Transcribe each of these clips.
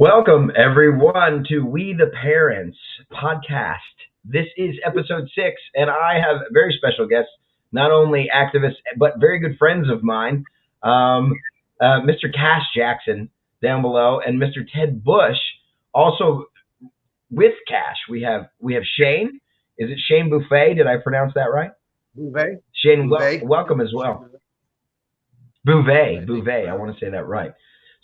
Welcome, everyone, to We the Parents podcast. This is episode 6, and I have very special guests, not only activists, but very good friends of mine, Mr. Kash Jackson down below, and Mr. Ted Bush. Also with Kash, we have Shane. Is it Shane Buffet? Did I pronounce that right? Bouvet. Shane, Bouvet. welcome as well. Bouvet. I want to say that right.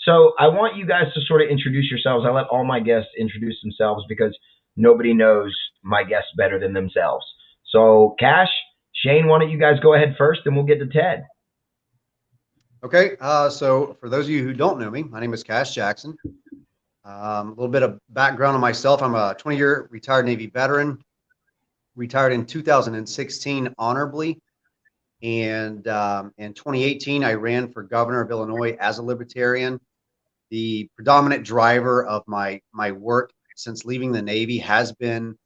So I want you guys to sort of introduce yourselves. I let all my guests introduce themselves because nobody knows my guests better than themselves. So Kash, Shane, why don't you guys go ahead first, and we'll get to Ted. Okay. So for those of you who don't know me, my name is Kash Jackson. A little bit of background on myself. I'm a 20-year retired Navy veteran, retired in 2016 honorably. And in 2018, I ran for governor of Illinois as a libertarian. The predominant driver of my work since leaving the Navy has been,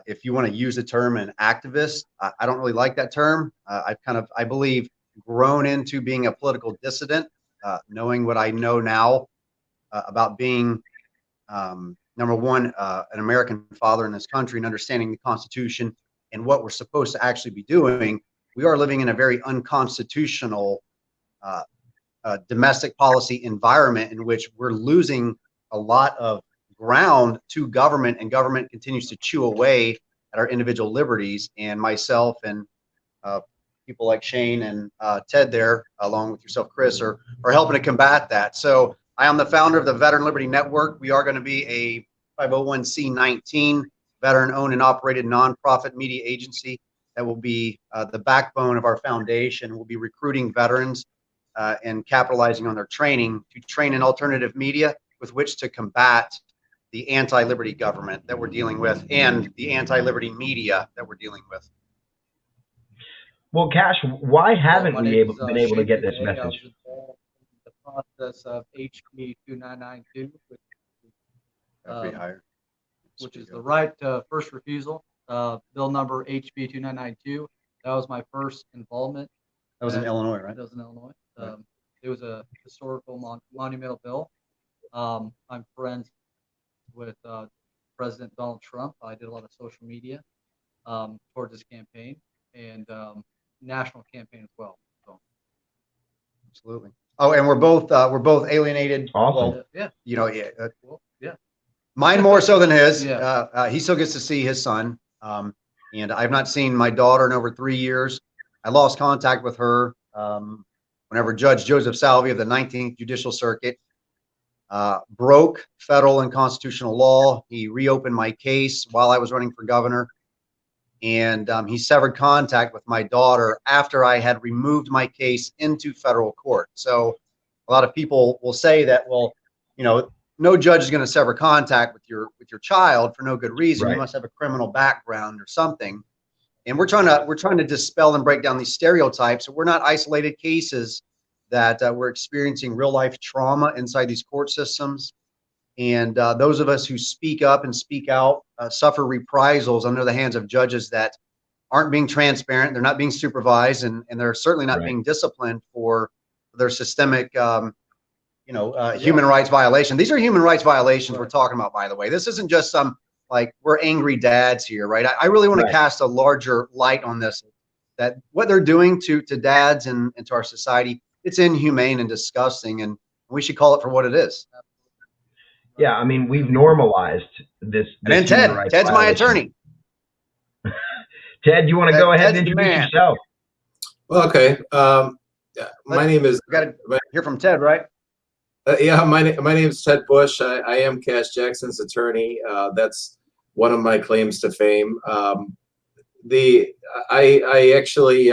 if you want to use the term, an activist. I don't really like that term. I believe, grown into being a political dissident, knowing what I know now about being, number one, an American father in this country and understanding the Constitution and what we're supposed to actually be doing. We are living in a very unconstitutional domestic policy environment in which we're losing a lot of ground to government, and government continues to chew away at our individual liberties. And myself and people like Shane and Ted there, along with yourself, Chris, are helping to combat that. So I am the founder of the Veteran Liberty Network. We are going to be a 501c19 veteran-owned and operated nonprofit media agency that will be the backbone of our foundation. We'll be recruiting veterans and capitalizing on their training to train in alternative media with which to combat the anti-liberty government that we're dealing with and the anti-liberty media that we're dealing with. Well, Kash, why haven't we been able to get this message? I was involved in the process of HB 2992, which is the right to first refusal. Bill number HB 2992. That was my first involvement. That was in Illinois, right? That was in Illinois. It was a historical monumental bill. I'm friends with President Donald Trump. I did a lot of social media towards this campaign and national campaign as well. So. Absolutely. Oh, and we're both alienated. Awesome. Well, yeah. You know, yeah. Mine more so than his. Yeah. He still gets to see his son. And I've not seen my daughter in over 3 years. I lost contact with her whenever Judge Joseph Salvi of the 19th Judicial Circuit broke federal and constitutional law. He reopened my case while I was running for governor. And he severed contact with my daughter after I had removed my case into federal court. So a lot of people will say that, well, you know, no judge is going to sever contact with your child for no good reason. Right. You must have a criminal background or something. And we're trying to dispel and break down these stereotypes. We're not isolated cases that we're experiencing real life trauma inside these court systems. And those of us who speak up and speak out suffer reprisals under the hands of judges that aren't being transparent. They're not being supervised, and they're certainly not being disciplined for their systemic human rights violation. These are human rights violations we're talking about, by the way. This isn't just some, like, we're angry dads here, right? I really want to cast a larger light on this, that what they're doing to dads and to our society, it's inhumane and disgusting, and we should call it for what it is. Yeah, I mean, we've normalized this. And then Ted's my attorney. Ted, you want to go ahead and introduce yourself? Well, okay. My name is. Got to hear from Ted, right? Yeah, my name is Ted Bush. I am Kash Jackson's attorney. That's one of my claims to fame. I actually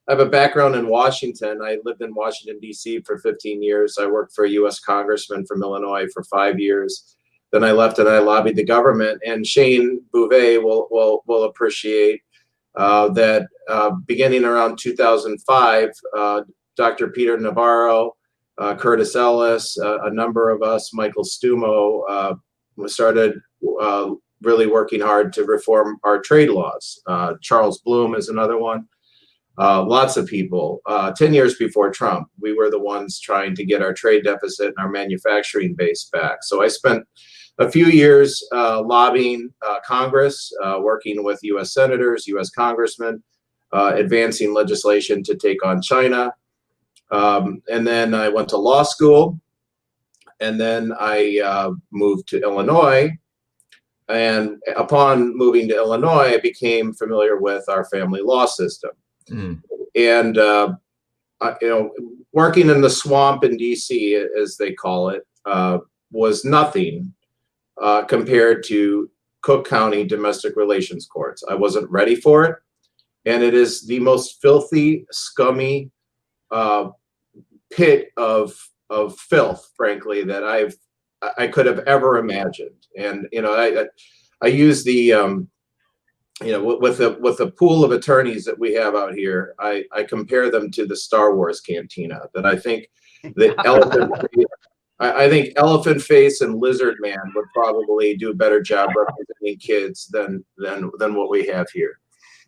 have a background in Washington. I lived in Washington, D.C. for 15 years. I worked for a U.S. congressman from Illinois for 5 years. Then I left and I lobbied the government. And Shane Bouvet will appreciate that beginning around 2005, Dr. Peter Navarro, Curtis Ellis, a number of us, Michael Stumo, started really working hard to reform our trade laws. Charles Bloom is another one. Lots of people. 10 years before Trump, we were the ones trying to get our trade deficit and our manufacturing base back. So I spent a few years lobbying Congress, working with U.S. senators, U.S. congressmen, advancing legislation to take on China. And then I went to law school, and then I moved to Illinois. And upon moving to Illinois, I became familiar with our family law system. Mm. And, working in the swamp in D.C., as they call it, was nothing compared to Cook County domestic relations courts. I wasn't ready for it. And it is the most filthy, scummy pit of filth, frankly, that I could have ever imagined. And I use the with the pool of attorneys that we have out here, I compare them to the Star Wars cantina. That I think the Elephant Face and Lizard Man would probably do a better job representing kids than what we have here.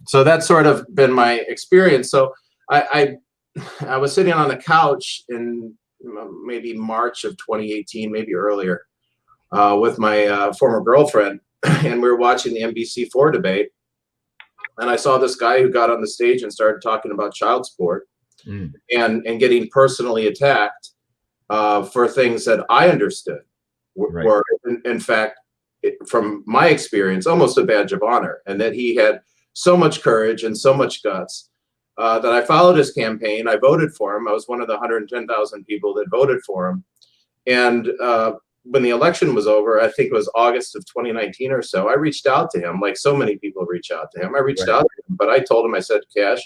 So that's sort of been my experience. So I was sitting on the couch in maybe March of 2018, maybe earlier, with my former girlfriend, and we were watching the NBC4 debate. And I saw this guy who got on the stage and started talking about child support and getting personally attacked for things that I understood were in fact, from my experience, almost a badge of honor, and that he had so much courage and so much guts that I followed his campaign. I voted for him. I was one of the 110,000 people that voted for him. And when the election was over, I think it was August of 2019 or so, I reached out to him, like so many people reach out to him. I reached out to him, but I told him, I said, Kash,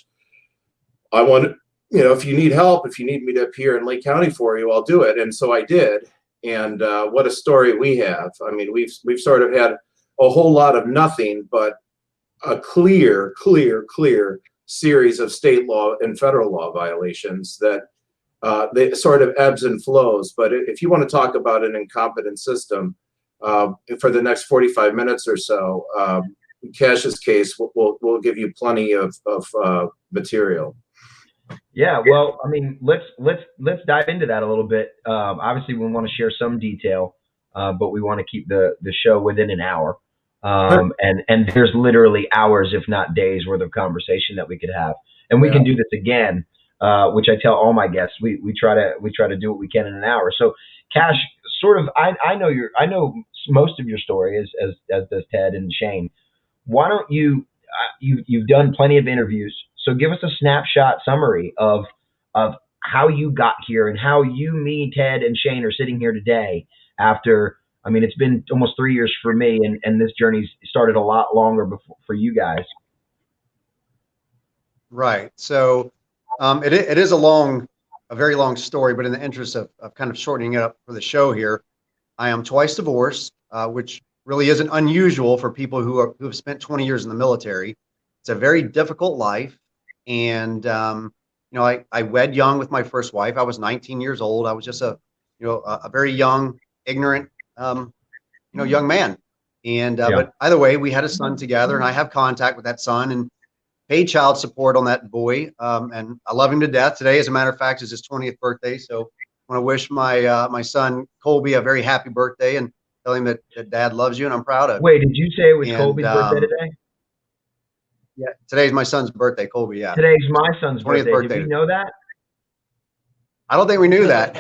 I want, if you need help, if you need me to appear in Lake County for you, I'll do it. And so I did. And what a story we have. I mean, we've sort of had a whole lot of nothing, but a clear series of state law and federal law violations that they sort of ebbs and flows. But if you want to talk about an incompetent system for the next 45 minutes or so, Kash's case will give you plenty of material. Yeah, well, I mean, let's dive into that a little bit. Obviously, we want to share some detail, but we want to keep the show within an hour. And there's literally hours, if not days, worth of conversation that we could have, and we can do this again. Which I tell all my guests, we try to do what we can in an hour. So, Kash, sort of, I know most of your story as does Ted and Shane. Why don't you've done plenty of interviews, so give us a snapshot summary of how you got here and how you, me, Ted, and Shane are sitting here today after. I mean, it's been almost 3 years for me, and this journey started a lot longer before for you guys. Right. So. It is a very long story, but in the interest of kind of shortening it up for the show here, I am twice divorced, which really isn't unusual for people who have spent 20 years in the military. It's a very difficult life. And, I wed young with my first wife. I was 19 years old. I was just a very young, ignorant, young man. And, but either way, we had a son together, and I have contact with that son and paid child support on that boy, and I love him to death. Today, as a matter of fact, is his 20th birthday. So I want to wish my son Colby a very happy birthday and tell him that Dad loves you and I'm proud of him. Wait, did you say it was Colby's birthday today? Yeah, today's my son's birthday, Colby. Yeah, today's my son's birthday. Did we know that? I don't think we knew that.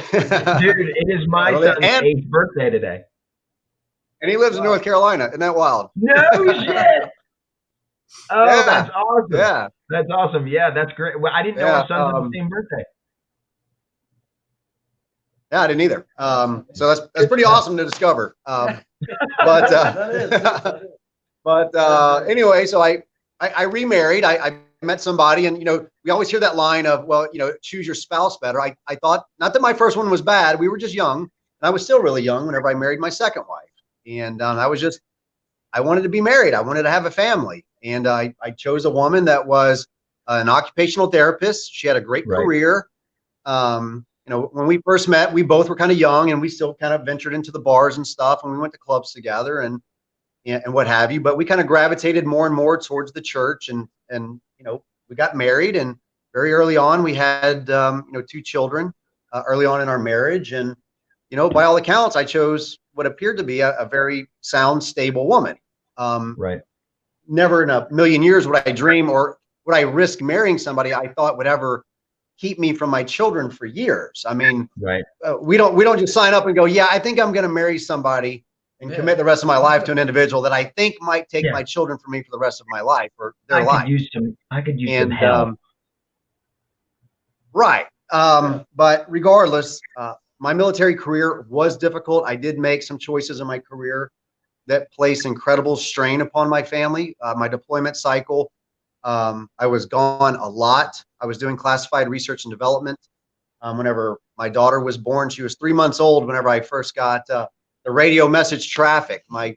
Dude, it is my son's 8th birthday today. And he lives in North Carolina. Isn't that wild? No shit. Oh, yeah. That's awesome. Yeah. That's awesome. Yeah, that's great. Well, I didn't know our sons had the same birthday. Yeah, I didn't either. So that's pretty awesome to discover. Anyway, so I remarried. I met somebody, and we always hear that line of, well, choose your spouse better. I thought, not that my first one was bad. We were just young, and I was still really young whenever I married my second wife. And I wanted to be married. I wanted to have a family. And I chose a woman that was an occupational therapist. She had a great career. When we first met, we both were kind of young, and we still kind of ventured into the bars and stuff, and we went to clubs together and what have you. But we kind of gravitated more and more towards the church, and we got married, and very early on, we had, 2 children early on in our marriage. And, by all accounts, I chose what appeared to be a very sound, stable woman. Right. Never in a million years would I dream or would I risk marrying somebody I thought would ever keep me from my children for years. I mean, Right. we don't just sign up and go, yeah, I think I'm going to marry somebody and commit the rest of my life to an individual that I think might take my children from me for the rest of my life or their life. I could use some help. Right. But regardless, my military career was difficult. I did make some choices in my career that placed incredible strain upon my family. My deployment cycle, I was gone a lot. I was doing classified research and development. Whenever my daughter was born, she was 3 months old whenever I first got the radio message traffic. My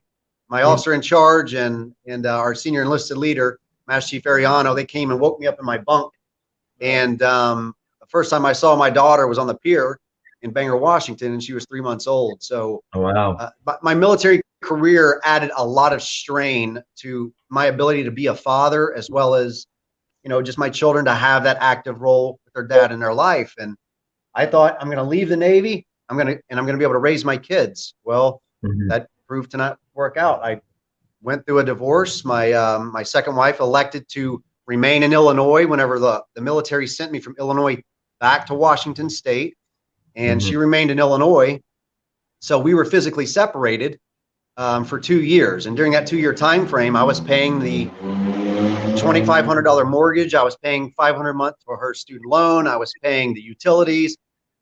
officer in charge and our senior enlisted leader, Master Chief Ariano, they came and woke me up in my bunk. And the first time I saw my daughter was on the pier in Bangor, Washington, and she was 3 months old. So but my military career added a lot of strain to my ability to be a father, as well as, just my children to have that active role with their dad in their life. And I thought, I'm going to leave the Navy. I'm going to be able to raise my kids. Well, that proved to not work out. I went through a divorce. My second wife elected to remain in Illinois whenever the military sent me from Illinois back to Washington State, and she remained in Illinois. So we were physically separated for 2 years. And during that 2-year time frame, I was paying the $2,500 mortgage. I was paying $500 a month for her student loan. I was paying the utilities.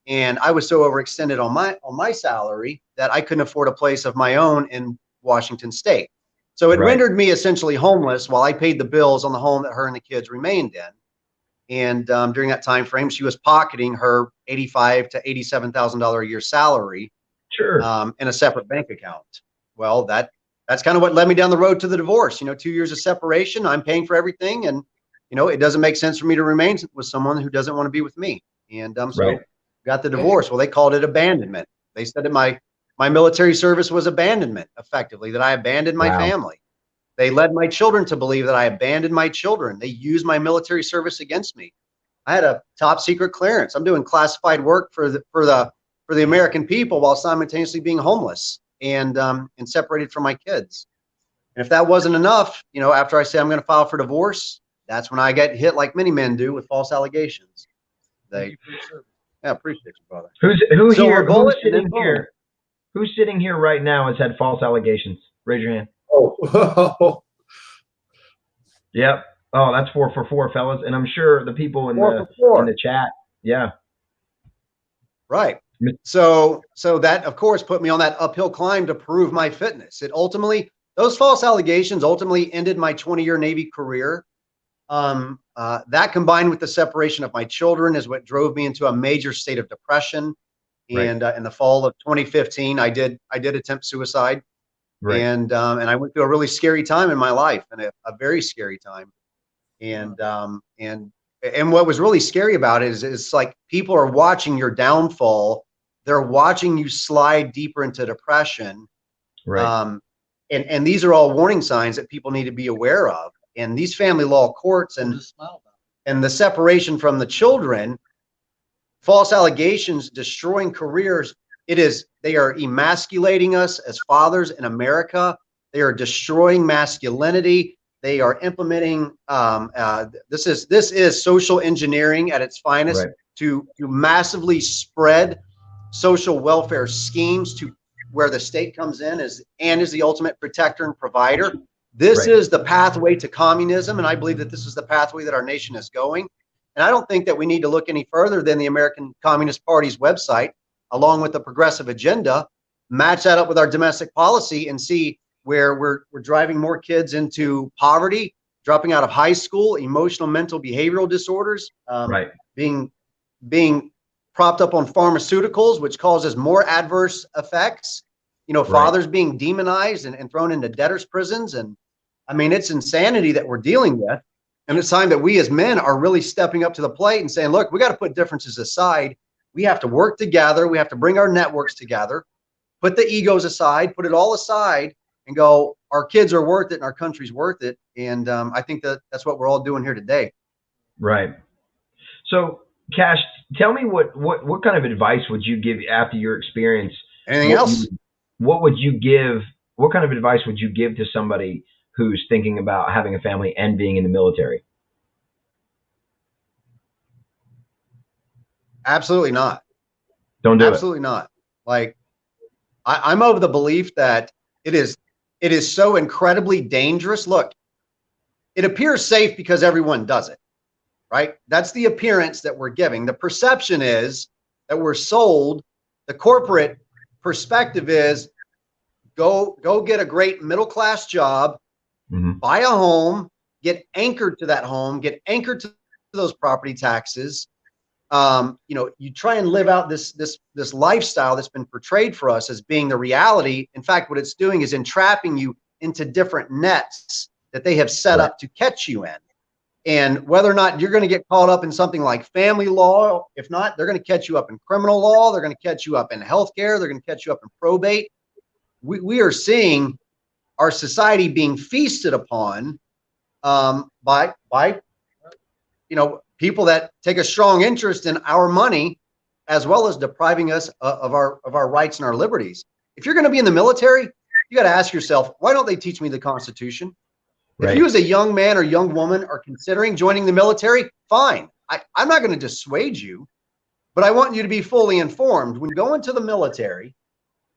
And I was so overextended on my salary that I couldn't afford a place of my own in Washington State. So it rendered me essentially homeless while I paid the bills on the home that her and the kids remained in. And during that time frame, she was pocketing her $85,000 to $87,000 a year salary in a separate bank account. Well, that's kind of what led me down the road to the divorce. 2 years of separation, I'm paying for everything, and it doesn't make sense for me to remain with someone who doesn't want to be with me. And so got the divorce. Well, they called it abandonment. They said that my military service was abandonment, effectively, that I abandoned my family. They led my children to believe that I abandoned my children. They used my military service against me. I had a top secret clearance. I'm doing classified work for the American people while simultaneously being homeless and separated from my kids. And if that wasn't enough, after I say I'm going to file for divorce, that's when I get hit like many men do with false allegations. Appreciate you, brother. Who's sitting here right now has had false allegations? Raise your hand. Oh. Yep. Oh, that's 4 for 4, fellas. And I'm sure the people in the chat. Yeah. Right. So that, of course, put me on that uphill climb to prove my fitness. Those false allegations ultimately ended my 20-year Navy career. That combined with the separation of my children is what drove me into a major state of depression. And in the fall of 2015, I did attempt suicide. And I went through a really scary time in my life, and a very scary time. And what was really scary about it is it's like people are watching your downfall. They're watching you slide deeper into depression. And these are all warning signs that people need to be aware of. And these family law courts and the separation from the children, false allegations, destroying careers. They are emasculating us as fathers in America. They are destroying masculinity. They are implementing, this is social engineering at its finest to massively spread social welfare schemes to where the state comes in is the ultimate protector and provider. This is the pathway to communism, and I believe that this is the pathway that our nation is going. And I don't think that we need to look any further than the American Communist Party's website, along with the progressive agenda, match that up with our domestic policy and see where we're driving more kids into poverty, dropping out of high school, emotional, mental, behavioral disorders, being propped up on pharmaceuticals, which causes more adverse effects. Fathers being demonized and thrown into debtors' prisons. And I mean, it's insanity that we're dealing with. And it's time that we as men are really stepping up to the plate and saying, look, we got to put differences aside. We have to work together. We have to bring our networks together, put the egos aside, put it all aside and go, our kids are worth it and our country's worth it. And I think that's what we're all doing here today. Right. So, Cash, tell me what kind of advice would you give after your experience? Anything else? What would you give? What kind of advice would you give to somebody who's thinking about having a family and being in the military? Absolutely not. Don't do Absolutely not. Like, I'm of the belief that it is so incredibly dangerous. Look, it appears safe because everyone does it, right? That's the appearance that we're giving. The perception is that we're sold. The corporate perspective is go get a great middle-class job, buy a home, get anchored to that home, get anchored to those property taxes. You try and live out this lifestyle that's been portrayed for us as being the reality. In fact, what it's doing is entrapping you into different nets that they have set up to catch you in. And whether or not you're going to get caught up in something like family law, if not, they're going to catch you up in criminal law. They're going to catch you up in healthcare. They're going to catch you up in probate. We are seeing our society being feasted upon by people that take a strong interest in our money, as well as depriving us of our rights and our liberties. If you're going to be in the military, you got to ask yourself, why don't they teach me the Constitution? Right. If you as a young man or young woman are considering joining the military, fine. I'm not going to dissuade you, but I want you to be fully informed. When you go into the military,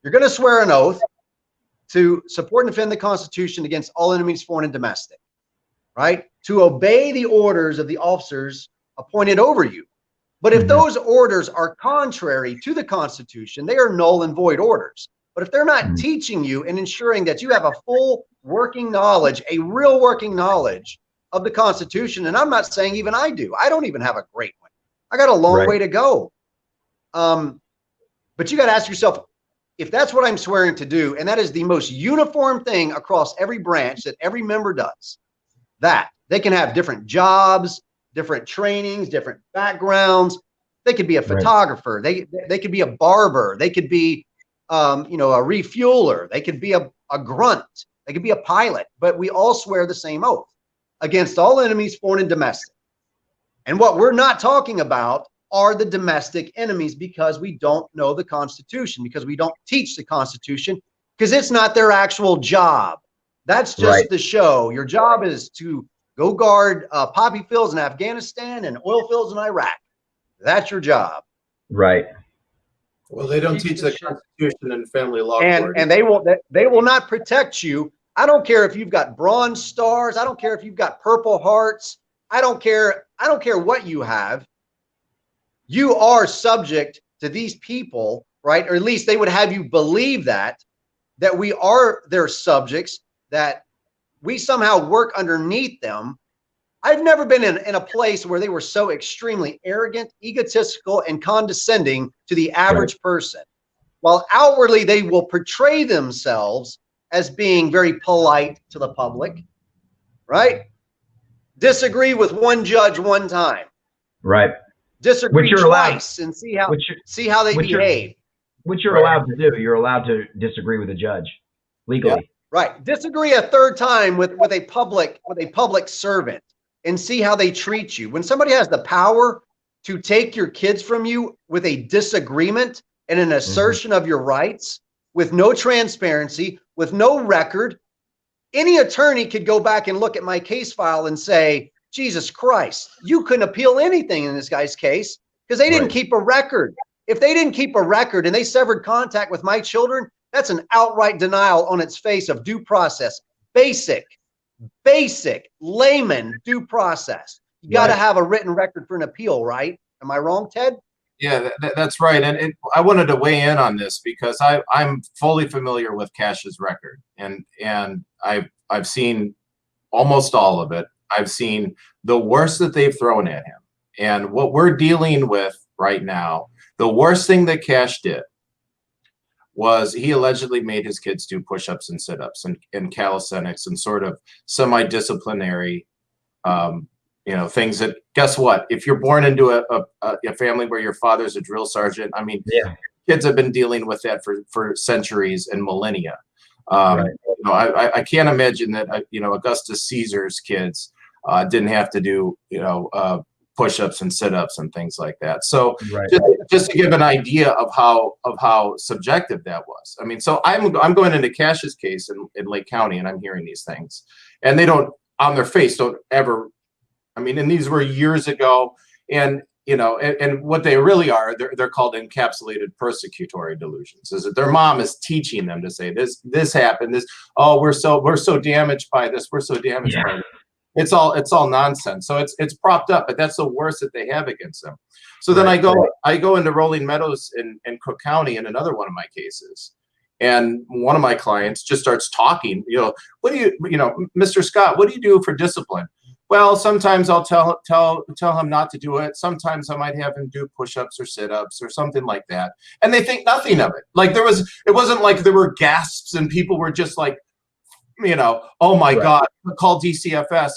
you're going to swear an oath to support and defend the Constitution against all enemies, foreign and domestic, right? To obey the orders of the officers appointed over you. But if those orders are contrary to the Constitution, they are null and void orders. But if they're not teaching you and ensuring that you have a full working knowledge, a real working knowledge of the Constitution, and I'm not saying even I do. I don't even have a great one. I got a long way to go. But you got to ask yourself, if that's what I'm swearing to do, and that is the most uniform thing across every branch that every member does, that they can have different jobs, different trainings, different backgrounds. They could be a photographer. They could be a barber. They could be, a refueler. They could be a grunt. They could be a pilot. But we all swear the same oath against all enemies, foreign and domestic. And what we're not talking about are the domestic enemies, because we don't know the Constitution, because we don't teach the Constitution, because it's not their actual job. That's just the show. Your job is to go guard poppy fields in Afghanistan and oil fields in Iraq. That's your job. Right. Well, they don't teach the Constitution and family law. And they will not protect you. I don't care if you've got bronze stars. I don't care if you've got purple hearts. I don't care what you have. You are subject to these people, right? Or at least they would have you believe that we are their subjects, that we somehow work underneath them. I've never been in a place where they were so extremely arrogant, egotistical, and condescending to the average person. While outwardly they will portray themselves as being very polite to the public, right? Disagree with one judge one time. Right. Disagree twice and see how they behave. Which you're allowed to do. You're allowed to disagree with a judge legally. Yeah. Right. Disagree a third time with a public servant and see how they treat you. When somebody has the power to take your kids from you with a disagreement and an assertion of your rights, with no transparency, with no record, any attorney could go back and look at my case file and say, Jesus Christ, you couldn't appeal anything in this guy's case because they didn't keep a record. If they didn't keep a record and they severed contact with my children, that's an outright denial on its face of due process. Basic layman due process. You got to have a written record for an appeal, right? Am I wrong, Ted? Yeah, that's right. And I wanted to weigh in on this because I'm fully familiar with Cash's record, and I've seen almost all of it. I've seen the worst that they've thrown at him, and what we're dealing with right now. The worst thing that Cash did was he allegedly made his kids do push-ups and sit-ups and calisthenics and sort of semi-disciplinary, things that, guess what? If you're born into a family where your father's a drill sergeant, I mean, kids have been dealing with that for centuries and millennia. I can't imagine that, Augustus Caesar's kids didn't have to do, push-ups and sit-ups and things like that. So Right. just to give an idea of how subjective that was. I mean, so I'm going into Cash's case in Lake County, and I'm hearing these things, and they don't, on their face, don't ever. I mean, and these were years ago, and and what they really are, they're called encapsulated persecutory delusions. Is that their mom is teaching them to say this happened, we're so damaged by this, we're so damaged by this. It's all nonsense. So it's propped up, but that's the worst that they have against them. So then I go into Rolling Meadows in Cook County in another one of my cases. And one of my clients just starts talking, what do you, Mr. Scott, what do you do for discipline? Well, sometimes I'll tell him not to do it. Sometimes I might have him do push-ups or sit-ups or something like that. And they think nothing of it. Like it wasn't like there were gasps and people were just like, oh my God, call DCFS,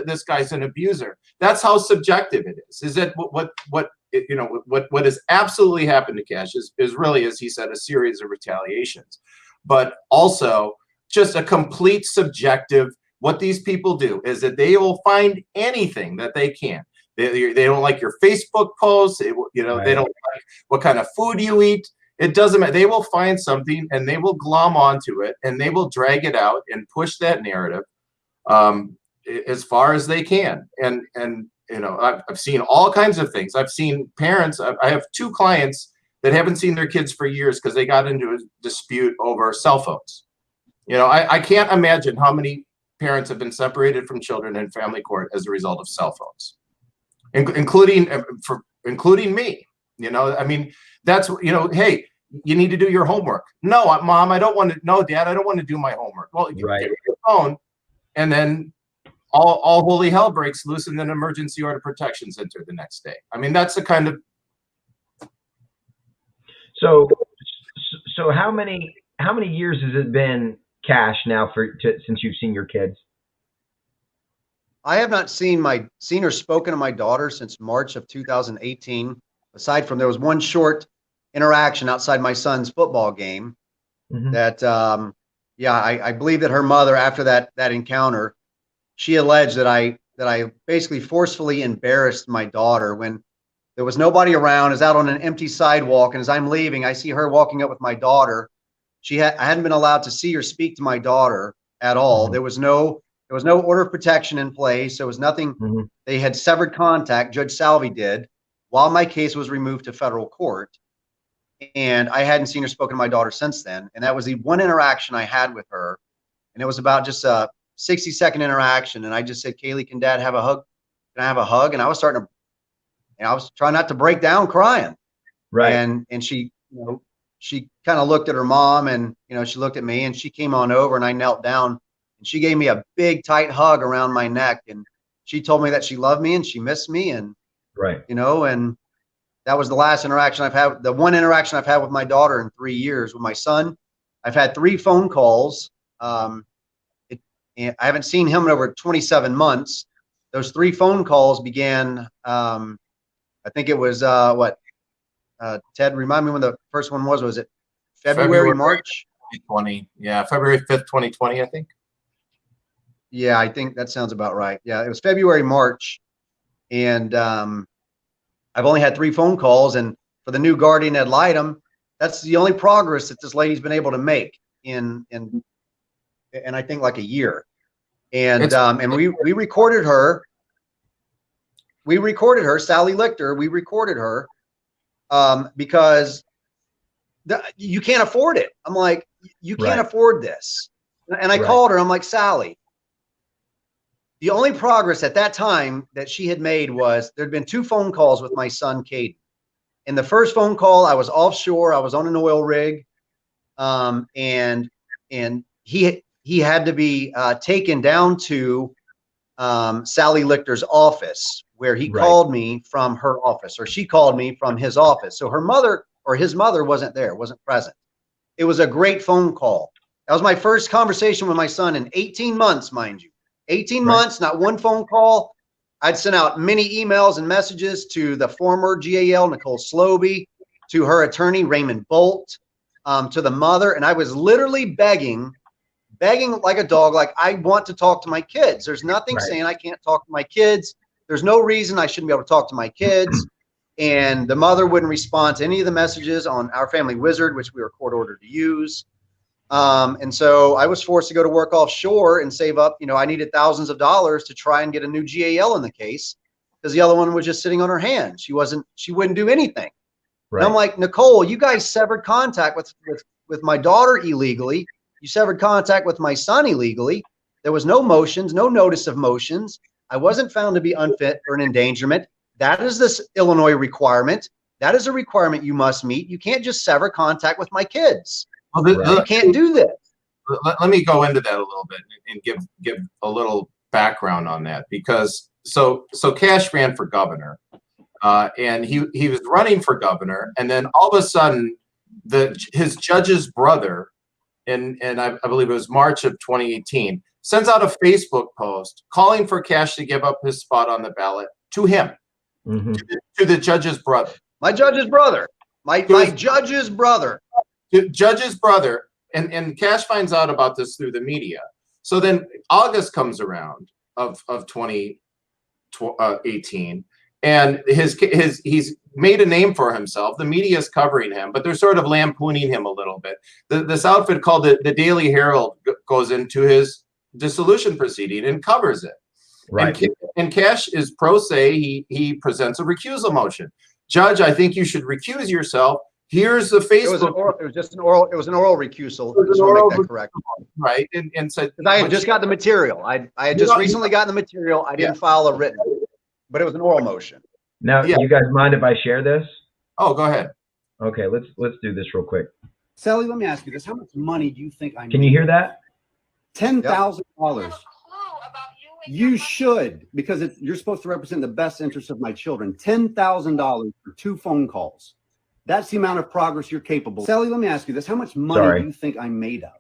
this guy's an abuser. That's how subjective it is. Is that what has absolutely happened to Kash is really, as he said, a series of retaliations, but also just a complete subjective. What these people do is that they will find anything that they can. They don't like your Facebook posts. They don't like what kind of food you eat. It doesn't matter. They will find something and they will glom onto it and they will drag it out and push that narrative as far as they can. And I've seen all kinds of things. I've seen parents. I have 2 clients that haven't seen their kids for years because they got into a dispute over cell phones. I can't imagine how many parents have been separated from children in family court as a result of cell phones, including me. I mean, that's, hey, you need to do your homework. No, Mom, I don't want to. No, Dad, I don't want to do my homework. Well, you get your phone, and then all holy hell breaks loose, and then emergency order protections enter the next day. I mean, that's the kind of. So how many years has it been, Kash, now since you've seen your kids? I have not seen or spoken to my daughter since March of 2018. Aside from there was one short interaction outside my son's football game that, I believe that her mother, after that encounter, she alleged that I basically forcefully embarrassed my daughter when there was nobody around. I was out on an empty sidewalk, and as I'm leaving, I see her walking up with my daughter. I hadn't been allowed to see or speak to my daughter at all. There was no order of protection in place. There was nothing. They had severed contact. Judge Salvi did, while my case was removed to federal court. And I hadn't seen or spoken to my daughter since then. And that was the one interaction I had with her. And it was about just a 60-second interaction. And I just said, Kaylee, can Dad have a hug? Can I have a hug? And I was I was trying not to break down crying. Right. And she, she kind of looked at her mom, and, she looked at me, and she came on over, and I knelt down, and she gave me a big, tight hug around my neck. And she told me that she loved me and she missed me. And, and that was the last interaction I've had. The one interaction I've had with my daughter in 3 years. With my son, I've had 3 phone calls. I haven't seen him in over 27 months. Those 3 phone calls began, I think it was, Ted, remind me when the first one was. Was it February March? 2020. Yeah, February 5th, 2020, I think. Yeah, I think that sounds about right. Yeah, it was February, March. And I've only had 3 phone calls. And for the new guardian ad litem, that's the only progress that this lady's been able to make in I think like a year. And we recorded her. We recorded her, Sally Lichter. We recorded her because you can't afford it. I'm like, you can't afford this. And I called her. I'm like, Sally, the only progress at that time that she had made was there'd been 2 phone calls with my son, Caden. In the first phone call, I was offshore. I was on an oil rig. And he had to be taken down to Sally Lichter's office, where he called me from her office, or she called me from his office. So her mother or his mother wasn't there, wasn't present. It was a great phone call. That was my first conversation with my son in 18 months, mind you. 18 months, not one phone call. I'd sent out many emails and messages to the former GAL, Nicole Sloby, to her attorney, Raymond Bolt, to the mother. And I was literally begging like a dog, like, I want to talk to my kids. There's nothing saying I can't talk to my kids. there's no reason I shouldn't be able to talk to my kids. And the mother wouldn't respond to any of the messages on Our Family Wizard, which we were court ordered to use. And so I was forced to go to work offshore and save up. I needed thousands of dollars to try and get a new GAL in the case because the other one was just sitting on her hands. She wouldn't do anything. Right. And I'm like, Nicole, you guys severed contact with my daughter illegally. You severed contact with my son illegally. There was no motions, no notice of motions. I wasn't found to be unfit for an endangerment. That is this Illinois requirement. That is a requirement you must meet. You can't just sever contact with my kids. Well, You can't do this. Let me go into that a little bit and give a little background on that, because so Kash ran for governor, and he was running for governor, and then all of a sudden his judge's brother, and I believe it was March of 2018, sends out a Facebook post calling for Kash to give up his spot on the ballot to him. Mm-hmm. To the judge's brother. My judge's brother. My judge's brother. Judge's brother, and Kash finds out about this through the media. So then August comes around of 2018, and he's made a name for himself. The media is covering him, but they're sort of lampooning him a little bit. This outfit called the Daily Herald goes into his dissolution proceeding and covers it. Right. And Kash is pro se. He presents a recusal motion. Judge, I think you should recuse yourself. Here's the Facebook. It was an oral recusal. I just want to make that correct. Right. And said, I had just got the material. I had just recently gotten the material. I didn't file a written, but it was an oral motion. Now, you guys mind if I share this? Oh, go ahead. Okay, let's do this real quick. Sally, let me ask you this. How much money do you think I Can you hear that? $10,000. You should, because you're supposed to represent the best interest of my children. $10,000 for 2 phone calls. That's the amount of progress you're capable of. Sally, let me ask you this. How much money do you think I'm made of?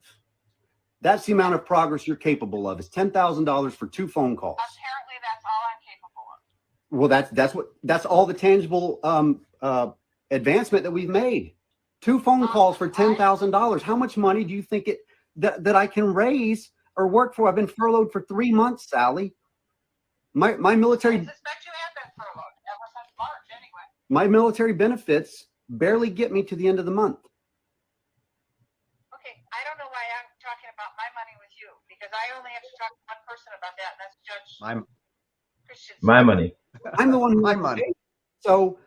That's the amount of progress you're capable of. It's $10,000 for 2 phone calls. Apparently that's all I'm capable of. Well, that's all the tangible advancement that we've made. 2 phone calls for $10,000. How much money do you think that I can raise or work for? I've been furloughed for 3 months, Sally. My military. I suspect you have been furloughed ever since March, anyway. My military benefits barely get me to the end of the month. Okay, I don't know why I'm talking about my money with you, because I only have to talk to one person about that, and that's Judge Christian. My money. I'm the one who My money. So,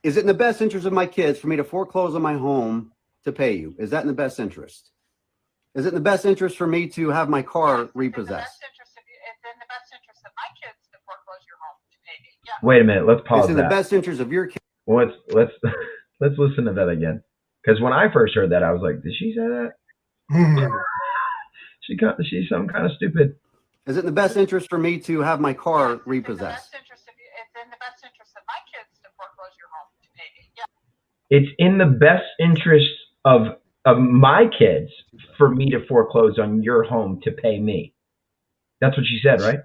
is it in the best interest of my kids for me to foreclose on my home to pay you? Is that in the best interest? Is it in the best interest for me to have my car repossessed? It's in the best interest of my kids to foreclose your home to pay me. Yeah. Wait a minute. Let's pause It's in that. the best interest of your kids. Well, let's listen to that again. Because when I first heard that, I was like, "Did she say that? She's some kind of stupid." Is it in the best interest for me to have my car repossessed? It's in the best interest of my kids to foreclose your home to pay me. Yeah. It's in the best interest of my kids for me to foreclose on your home to pay me. That's what she said, right?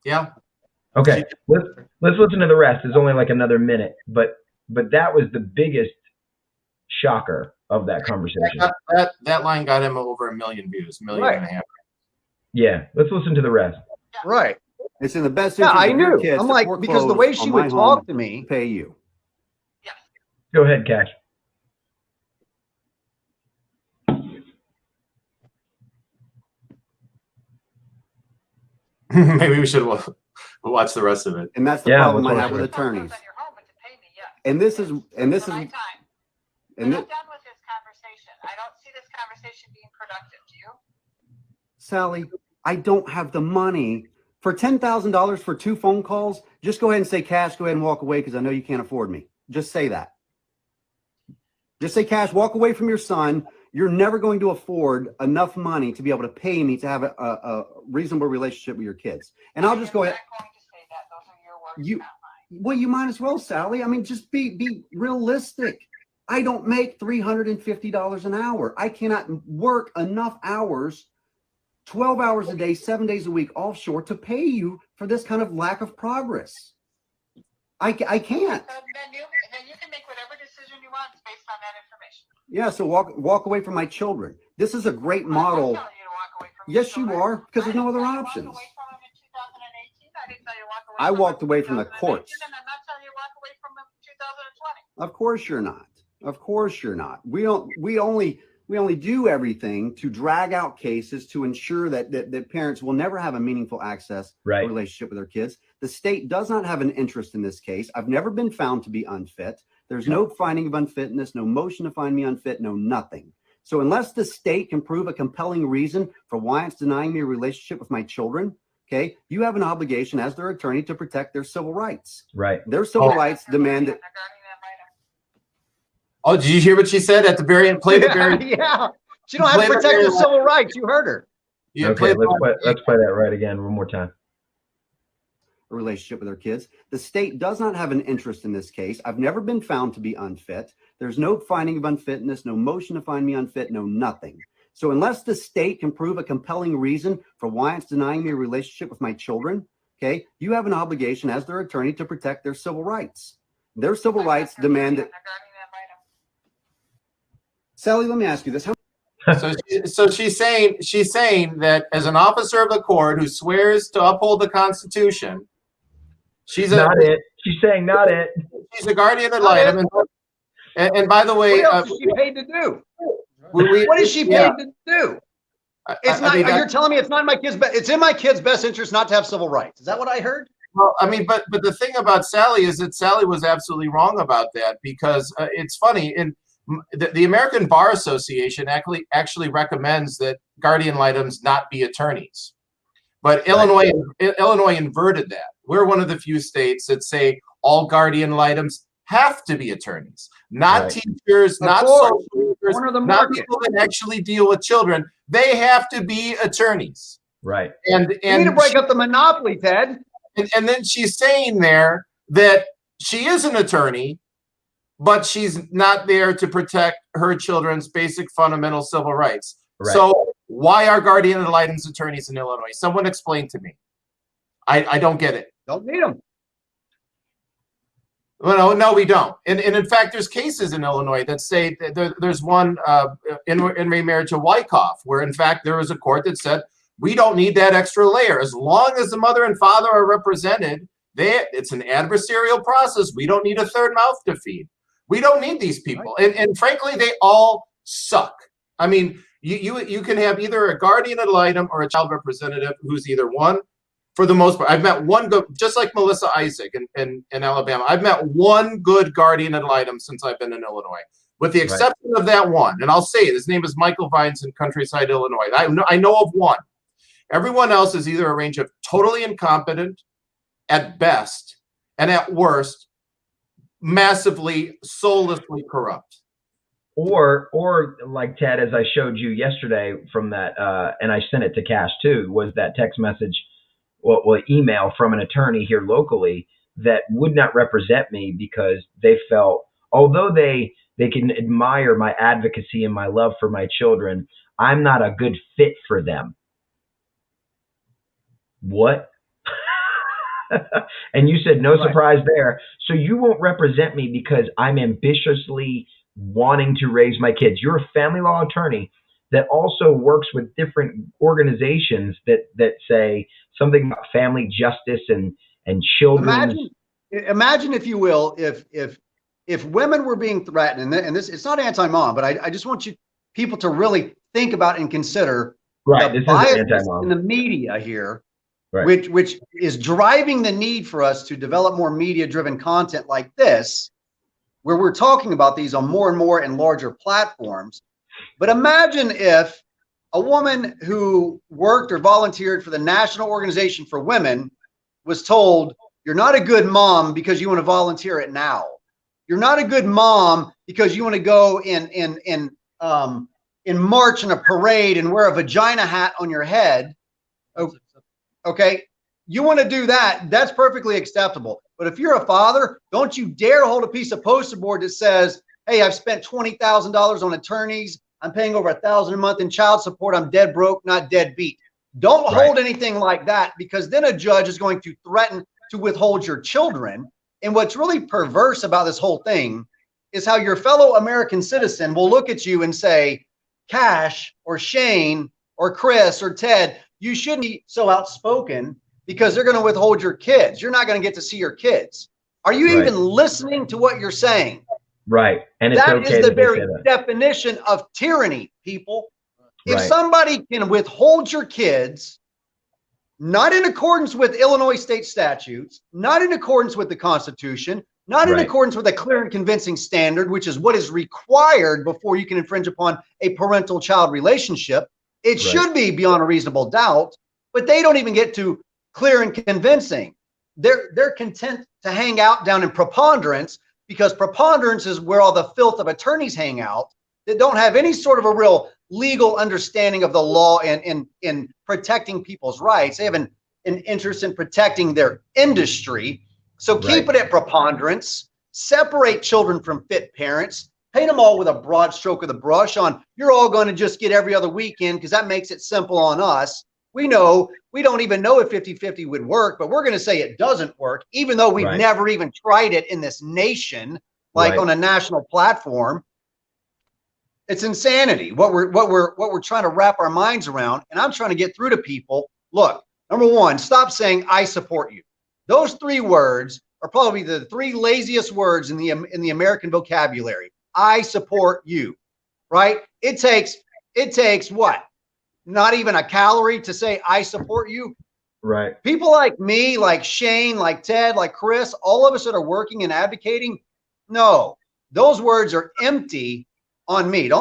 Yeah. Okay. Let's listen to the rest. There's only like another minute, but that was the biggest shocker of that conversation. That line got him over 1 million views, 1.5 million. Yeah. Let's listen to the rest. Right. It's in the best Yeah, interest I of your knew. kids I'm to like, because the way foreclose she on my would home talk to me. to pay you. Go ahead, Kash. Maybe we should watch the rest of it. And that's the Yeah, problem I let's have watch with it. attorneys. On your home, but to pay me, yeah. And this is My time. and We're thi- not done with this conversation. I don't see this conversation being productive. Do you? Sally, I don't have the money for $10,000 for 2 phone calls. Just go ahead and say, Kash, go ahead and walk away because I know you can't afford me. Just say that. Just say, Kash, walk away from your son. You're never going to afford enough money to be able to pay me to have a reasonable relationship with your kids. And I'll just go ahead. I'm not going to say that. Those are your words, You- not mine. Well, you might as well, Sally. I mean, just be realistic. I don't make $350 an hour. I cannot work enough hours, 12 hours a day, 7 days a week offshore to pay you for this kind of lack of progress. I can't. Then you can make whatever decision you want based on that information. Yeah, so walk away from my children. This is a great I'm not model. telling you to walk away from Yes, your you children. are, because there's no other I didn't tell you to options. walk away from them in 2018. I didn't tell you to I walked away from the courts. And I'm not telling you to walk away from them in 2020. Of course you're not. Of course you're not. We only do everything to drag out cases to ensure that parents will never have a meaningful access Right. relationship with their kids. The state does not have an interest in this case. I've never been found to be unfit. There's no finding of unfitness, no motion to find me unfit, no nothing. So unless the state can prove a compelling reason for why it's denying me a relationship with my children, okay, you have an obligation as their attorney to protect their civil rights. Right. Their civil rights demand that. Oh, did you hear what she said at the very end? Play the very. Yeah. She don't have to protect her civil rights. You heard her. Yeah, Okay, let's play that right again one more time. A relationship with their kids. The state does not have an interest in this case. I've never been found to be unfit. There's no finding of unfitness, no motion to find me unfit, no nothing. So unless the state can prove a compelling reason for why it's denying me a relationship with my children, okay, you have an obligation as their attorney to protect their civil rights. Their civil rights demand that. Sally, let me ask you this. So she's saying that as an officer of the court who swears to uphold the Constitution, she's Not it. She's saying not it. She's a guardian ad litem. And by the way, what else is she paid to do? What is she paid to do? It's not. You're telling me it's not in my kid's best. It's in my kid's best interest not to have civil rights. Is that what I heard? Well, I mean, but the thing about Sally is that Sally was absolutely wrong about that, because it's funny. In the American Bar Association actually recommends that guardian litems not be attorneys, but Illinois inverted that. We're one of the few states that say all guardian litems have to be attorneys, not teachers, not social workers, not people that actually deal with children. They have to be attorneys. Right. And you need to break up the monopoly, Ted. And then she's saying there that she is an attorney, but she's not there to protect her children's basic fundamental civil rights. Right. So why are guardian ad litems attorneys in Illinois? Someone explain to me. I don't get it. Don't need them. Well, no, we don't. And in fact, there's cases in Illinois that say that there's one in remarriage to Wyckoff, where in fact there was a court that said we don't need that extra layer as long as the mother and father are represented. It's an adversarial process. We don't need a third mouth to feed. We don't need these people, and frankly, they all suck. I mean, you can have either a guardian ad litem or a child representative who's either one. For the most part, I've met one good, just like Melissa Isaac in Alabama. I've met one good guardian ad litem since I've been in Illinois, with the exception of that one. And I'll say it, his name is Michael Vines in Countryside, Illinois. I know of one. Everyone else is either a range of totally incompetent at best, and at worst, massively, soullessly corrupt. Or like Ted, as I showed you yesterday from that, and I sent it to Kash too, was that text message, well, email from an attorney here locally that would not represent me because they felt, although they can admire my advocacy and my love for my children, I'm not a good fit for them. What? And you said no surprise there. So you won't represent me because I'm ambitiously wanting to raise my kids. You're a family law attorney that also works with different organizations that say something about family justice and children. Imagine, if you will, if women were being threatened, and this, it's not anti-mom, but I just want people to really think about and consider the bias in the media here, which is driving the need for us to develop more media-driven content like this, where we're talking about these on more and more and larger platforms. But imagine if a woman who worked or volunteered for the National Organization for Women was told, you're not a good mom because you want to volunteer it now. You're not a good mom because you want to go in march in a parade and wear a vagina hat on your head. Okay. You want to do that. That's perfectly acceptable. But if you're a father, don't you dare hold a piece of poster board that says, hey, I've spent $20,000 on attorneys. I'm paying over $1,000 a month in child support. I'm dead broke, not dead beat. Don't hold anything like that, because then a judge is going to threaten to withhold your children. And what's really perverse about this whole thing is how your fellow American citizen will look at you and say, Kash or Shane or Chris or Ted, you shouldn't be so outspoken because they're going to withhold your kids. You're not going to get to see your kids. Are you Right. even listening to what you're saying? Right. And it's That okay is the that they very say that. definition of tyranny, people. If Right. somebody can withhold your kids, not in accordance with Illinois state statutes, not in accordance with the Constitution, not in Right. accordance with a clear and convincing standard, which is what is required before you can infringe upon a parental-child relationship, it Right. should be beyond a reasonable doubt, but they don't even get to clear and convincing. They're content to hang out down in preponderance, because preponderance is where all the filth of attorneys hang out that don't have any sort of a real legal understanding of the law and in protecting people's rights. They have an interest in protecting their industry. So keep Right. it at preponderance, separate children from fit parents, paint them all with a broad stroke of the brush on, you're all going to just get every other weekend because that makes it simple on us. We know, we don't even know if 50-50 would work, but we're going to say it doesn't work, even though we've Right. never even tried it in this nation, like Right. on a national platform. It's insanity what we're trying to wrap our minds around. And I'm trying to get through to people. Look, number one, stop saying I support you. Those three words are probably the three laziest words in the American vocabulary. I support you, right? It takes what? Not even a calorie to say I support you. Right. People like me, like Shane, like Ted, like Chris, all of us that are working and advocating, no, those words are empty on me.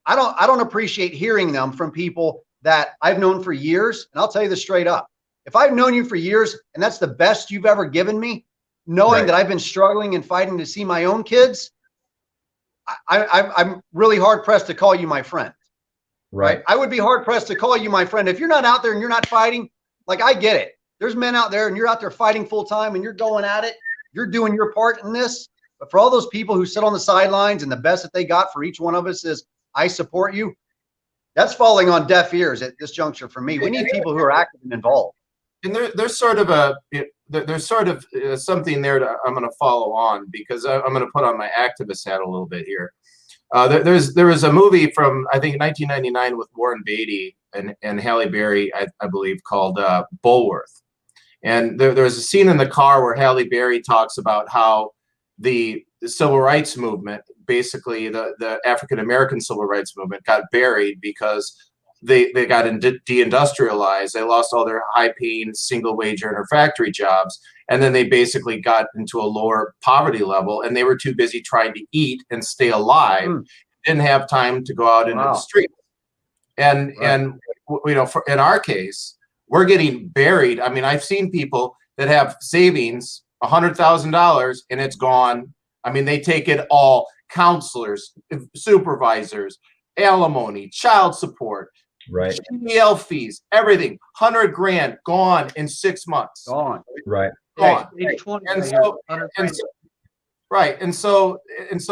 I don't appreciate hearing them from people that I've known for years. And I'll tell you this straight up. If I've known you for years and that's the best you've ever given me, knowing Right. that I've been struggling and fighting to see my own kids, I'm really hard pressed to call you my friend. Right. I would be hard pressed to call you my friend. If you're not out there and you're not fighting, like, I get it. There's men out there and you're out there fighting full time and you're going at it. You're doing your part in this. But for all those people who sit on the sidelines and the best that they got for each one of us is I support you, that's falling on deaf ears at this juncture for me. We need people who are active and involved. And there's sort of something there that I'm going to follow on, because I'm going to put on my activist hat a little bit here. There was a movie from, I think, 1999 with Warren Beatty and Halle Berry, I believe, called Bulworth. And there's a scene in the car where Halle Berry talks about how the civil rights movement, basically the African-American civil rights movement, got buried because they got deindustrialized. They lost all their high-paying single-wage earner factory jobs, and then they basically got into a lower poverty level, and they were too busy trying to eat and stay alive, didn't have time to go out into the streets. And you know, in our case, we're getting buried. I mean, I've seen people that have savings, $100,000, and it's gone. I mean, they take it all: counselors, supervisors, alimony, child support, Right. GDL fees, everything. 100 grand gone in 6 months. Gone. Right. Gone. And so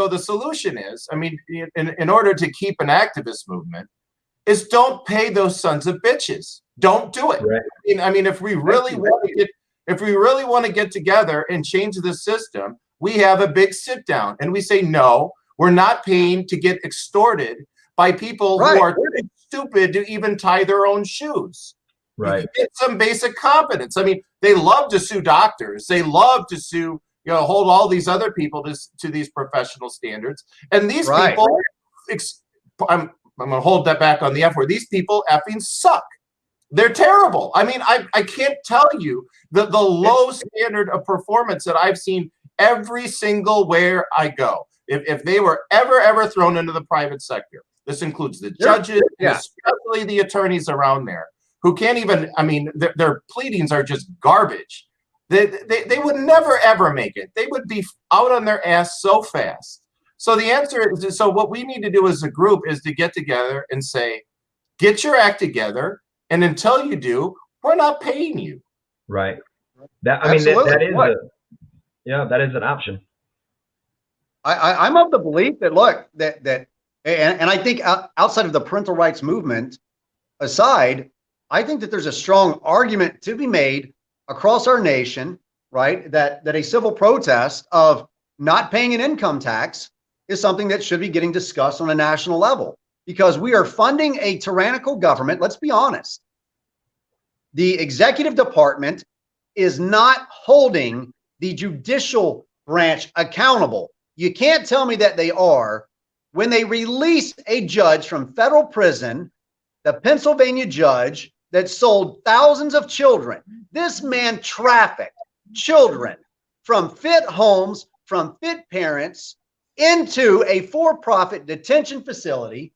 the solution is, I mean, in order to keep an activist movement, is don't pay those sons of bitches. Don't do it. Right. I mean, if we really want to get together and change the system, we have a big sit down and we say, no, we're not paying to get extorted by people who are too stupid to even tie their own shoes. Right. Get some basic competence. I mean, they love to sue doctors. They love to sue, you know, hold all these other people to these professional standards. And these people, I'm going to hold that back on the F word. These people effing suck. They're terrible. I mean, I can't tell you the low standard of performance that I've seen every single where I go. If they were ever thrown into the private sector, this includes the judges, and especially the attorneys around there, who can't even, I mean, their pleadings are just garbage. They would never, ever make it. They would be out on their ass so fast. So the answer is, so what we need to do as a group is to get together and say, get your act together. And until you do, we're not paying you. Right. That, I mean, that is an option. I'm of the belief that, look, and I think outside of the parental rights movement aside, I think that there's a strong argument to be made across our nation, right, that a civil protest of not paying an income tax is something that should be getting discussed on a national level, because we are funding a tyrannical government. Let's be honest. The executive department is not holding the judicial branch accountable. You can't tell me that they are when they release a judge from federal prison, the Pennsylvania judge that sold thousands of children. This man trafficked children from fit homes, from fit parents into a for-profit detention facility,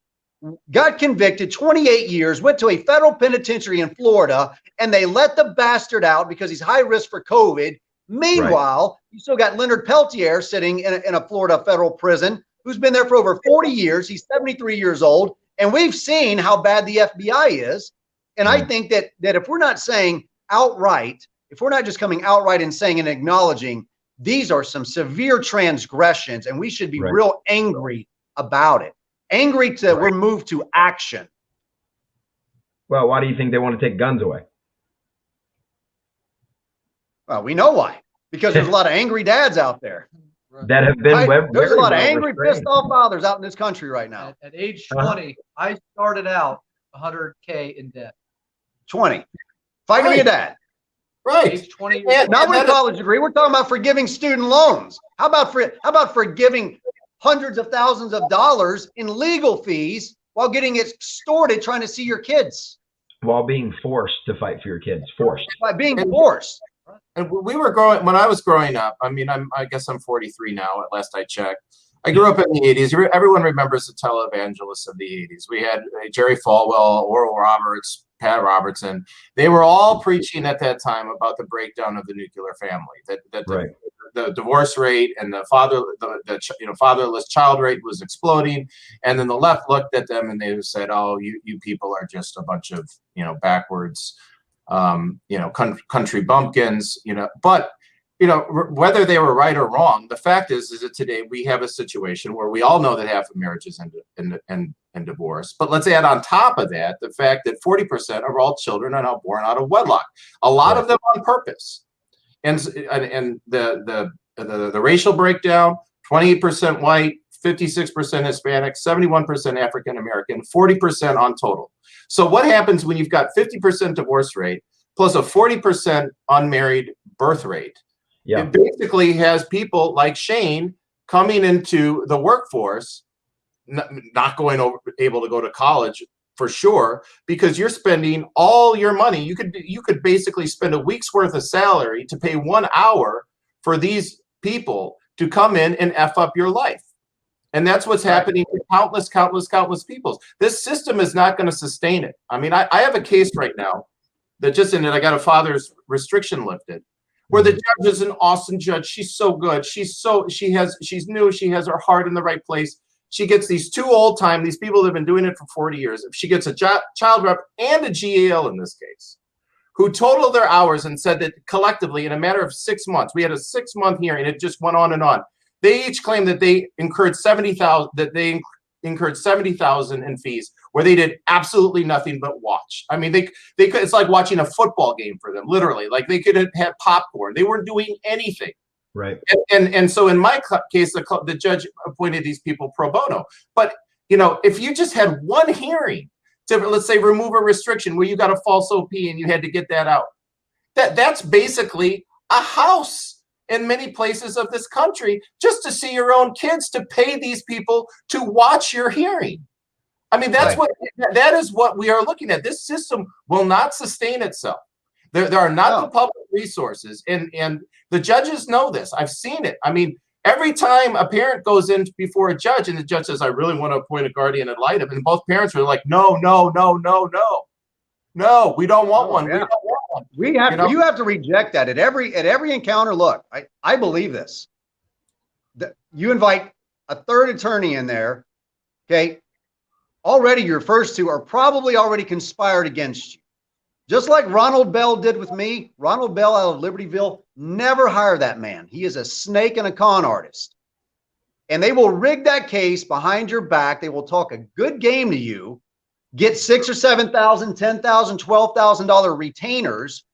got convicted, 28 years, went to a federal penitentiary in Florida, and they let the bastard out because he's high risk for COVID. Meanwhile, you still got Leonard Peltier sitting in a Florida federal prison who's been there for over 40 years. He's 73 years old, and we've seen how bad the FBI is. And I think that if we're not saying outright, if we're not just coming outright and saying and acknowledging these are some severe transgressions, and we should be real angry about it. Angry to we're moved to action. Well, why do you think they want to take guns away? Well, we know why. Because there's a lot of angry dads out there. That have been there's a lot of angry, pissed off fathers out in this country right now. At age 20, I started out $100K in debt. 20. Fighting your dad. Right. Age 20. Not with a college degree. We're talking about forgiving student loans. How about forgiving hundreds of thousands of dollars in legal fees while getting extorted trying to see your kids? While being forced to fight for your kids. Forced. By being forced. And we were growing, when I was growing up, I mean, I guess I'm 43 now, at last I checked. I grew up in the 80s. Everyone remembers the televangelists of the 80s. We had Jerry Falwell, Oral Roberts, Pat Robertson. They were all preaching at that time about the breakdown of the nuclear family, that the divorce rate and the fatherless child rate was exploding. And then the left looked at them and they said, "Oh, you people are just a bunch of backwards, country bumpkins." But whether they were right or wrong, the fact is that today we have a situation where we all know that half of marriages end in divorce. But let's add on top of that the fact that 40% of all children are now born out of wedlock. A lot of them on purpose. And the racial breakdown: 28% white, 56% Hispanic, 71% African American, 40% on total. So what happens when you've got 50% divorce rate plus a 40% unmarried birth rate? It basically has people like Shane coming into the workforce, not able to go to college for sure, because you're spending all your money. You could basically spend a week's worth of salary to pay 1 hour for these people to come in and F up your life. And that's what's happening to countless people. This system is not going to sustain it. I mean, I have a case right now that just ended. I got a father's restriction lifted, where the judge is an awesome judge. She's so good. She's new. She has her heart in the right place. She gets these two these people that have been doing it for 40 years. She gets a child rep and a GAL in this case, who totaled their hours and said that collectively in a matter of 6 months, we had a 6-month hearing. It just went on and on. They each claimed that they incurred $70,000 in fees, where they did absolutely nothing but watch. I mean, they could. It's like watching a football game for them, literally. Like they could have had popcorn. They weren't doing anything. Right. And so in my case, the judge appointed these people pro bono. But if you just had one hearing to, let's say, remove a restriction where you got a false OP and you had to get that out, that's basically a house in many places of this country, just to see your own kids, to pay these people to watch your hearing. I mean, that is what we are looking at. This system will not sustain itself. There are not the public resources, and the judges know this. I've seen it. I mean, every time a parent goes in before a judge and the judge says, "I really want to appoint a guardian ad litem," and both parents are like, no, we don't want one. Yeah. We don't want one. You have to reject that at every encounter. Look, I believe this. You invite a third attorney in there, okay? Already your first two are probably already conspired against you. Just like Ronald Bell did with me. Ronald Bell out of Libertyville, never hire that man. He is a snake and a con artist. And they will rig that case behind your back. They will talk a good game to you, get $6,000 or $7,000, $10,000, $12,000 retainers.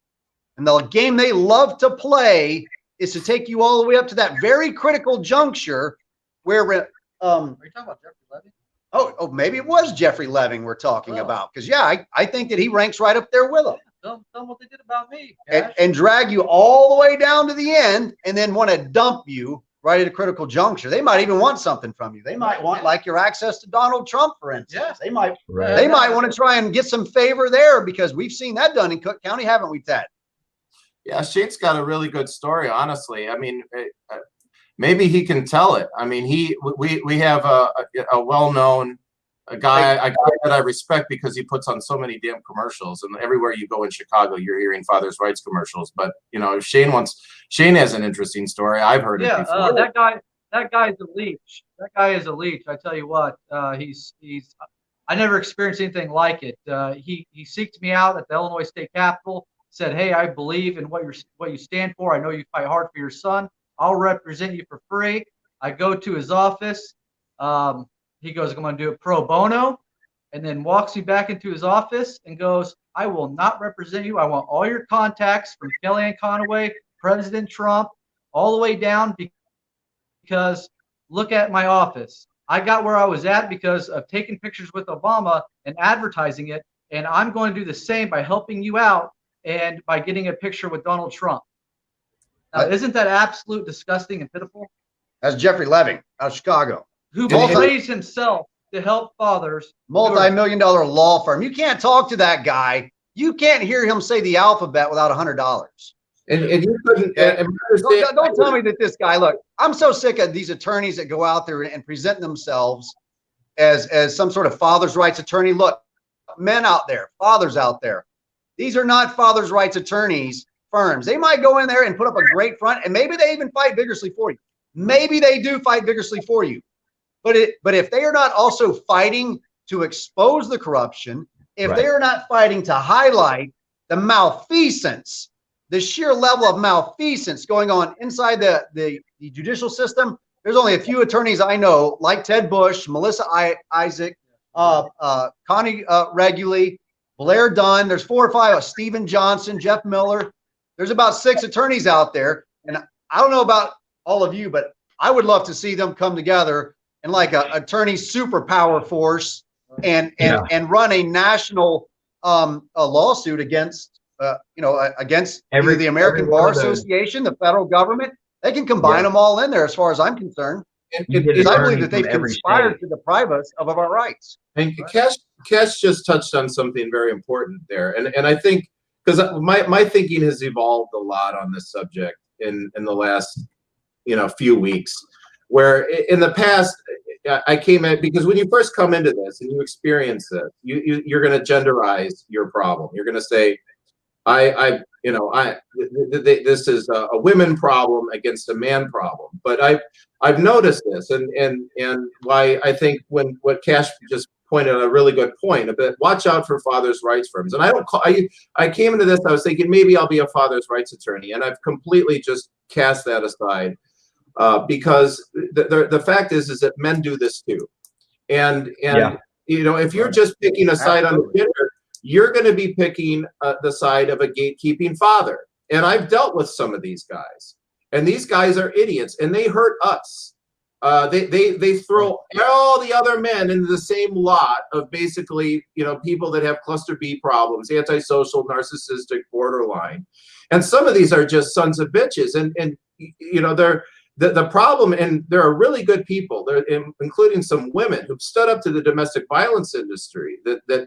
And the game they love to play is to take you all the way up to that very critical juncture where Are you talking about Jeffrey Levy? Oh, maybe it was Jeffrey Leving we're talking about. Because, I think that he ranks right up there with him. Tell them what they did about me, and drag you all the way down to the end, and then want to dump you right at a critical juncture. They might even want something from you. They might want like your access to Donald Trump, for instance. Yeah. They might Right. they might want to try and get some favor there, because we've seen that done in Cook County, haven't we, Ted? Yeah, Shane's got a really good story, honestly. I mean, maybe he can tell it. I mean, we have a well-known guy that I respect because he puts on so many damn commercials, and everywhere you go in Chicago, you're hearing father's rights commercials. But you know, Shane has an interesting story. I've heard it before. That guy's a leech. That guy is a leech. I tell you what, he's. I never experienced anything like it. He seeked me out at the Illinois State Capitol. Said, "Hey, I believe in what you stand for. I know you fight hard for your son. I'll represent you for free." I go to his office. He goes, "I'm going to do it pro bono," and then walks me back into his office and goes, "I will not represent you. I want all your contacts from Kellyanne Conway, President Trump, all the way down, because look at my office. I got where I was at because of taking pictures with Obama and advertising it, and I'm going to do the same by helping you out and by getting a picture with Donald Trump." Now, isn't that absolute disgusting and pitiful? That's Jeffrey Leving out of Chicago, who betrays himself to help fathers. Multi-million-dollar law firm. You can't talk to that guy. You can't hear him say the alphabet without $100. And you couldn't. Don't tell me that this guy. Look, I'm so sick of these attorneys that go out there and present themselves as some sort of father's rights attorney. Look, men out there, fathers out there. These are not father's rights attorneys firms. They might go in there and put up a great front, and maybe they even fight vigorously for you. Maybe they do fight vigorously for you. But if they are not also fighting to expose the corruption, if they are not fighting to highlight the malfeasance, the sheer level of malfeasance going on inside the judicial system, there's only a few attorneys I know, like Ted Bush, Melissa Isaac, Connie Reguli, Blair Dunn. There's 4 or 5, Stephen Johnson, Jeff Miller. There's about 6 attorneys out there. And I don't know about all of you, but I would love to see them come together and like a attorney superpower force and run a national a lawsuit against against the American Bar Association, the federal government. They can combine them all in there, as far as I'm concerned. Because I believe that they've conspired to deprive us of our rights. And Kash just touched on something very important there, and I think, because my thinking has evolved a lot on this subject in the last few weeks, where in the past I came at, because when you first come into this and you experience this, you're going to genderize your problem. You're going to say, this is a women problem against a man problem. But I've noticed this, and why I think what Kash just pointed out a really good point about, watch out for father's rights firms. And I came into this, I was thinking maybe I'll be a father's rights attorney, and I've completely just cast that aside. Because the fact is that men do this too, and if you're just picking a side on the gender, you're going to be picking the side of a gatekeeping father. And I've dealt with some of these guys, and these guys are idiots, and they hurt us. They throw all the other men into the same lot of basically people that have cluster B problems, antisocial, narcissistic, borderline, and some of these are just sons of bitches, and they're. The problem, and there are really good people, including some women who've stood up to the domestic violence industry that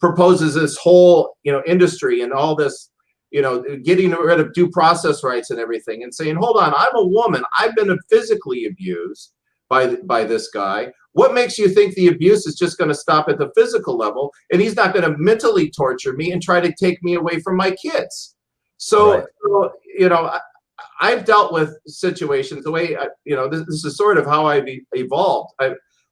proposes this whole industry and all this getting rid of due process rights and everything, and saying, hold on, I'm a woman, I've been physically abused by this guy. What makes you think the abuse is just going to stop at the physical level, and he's not going to mentally torture me and try to take me away from my kids? So I've dealt with situations the way this is sort of how I've evolved.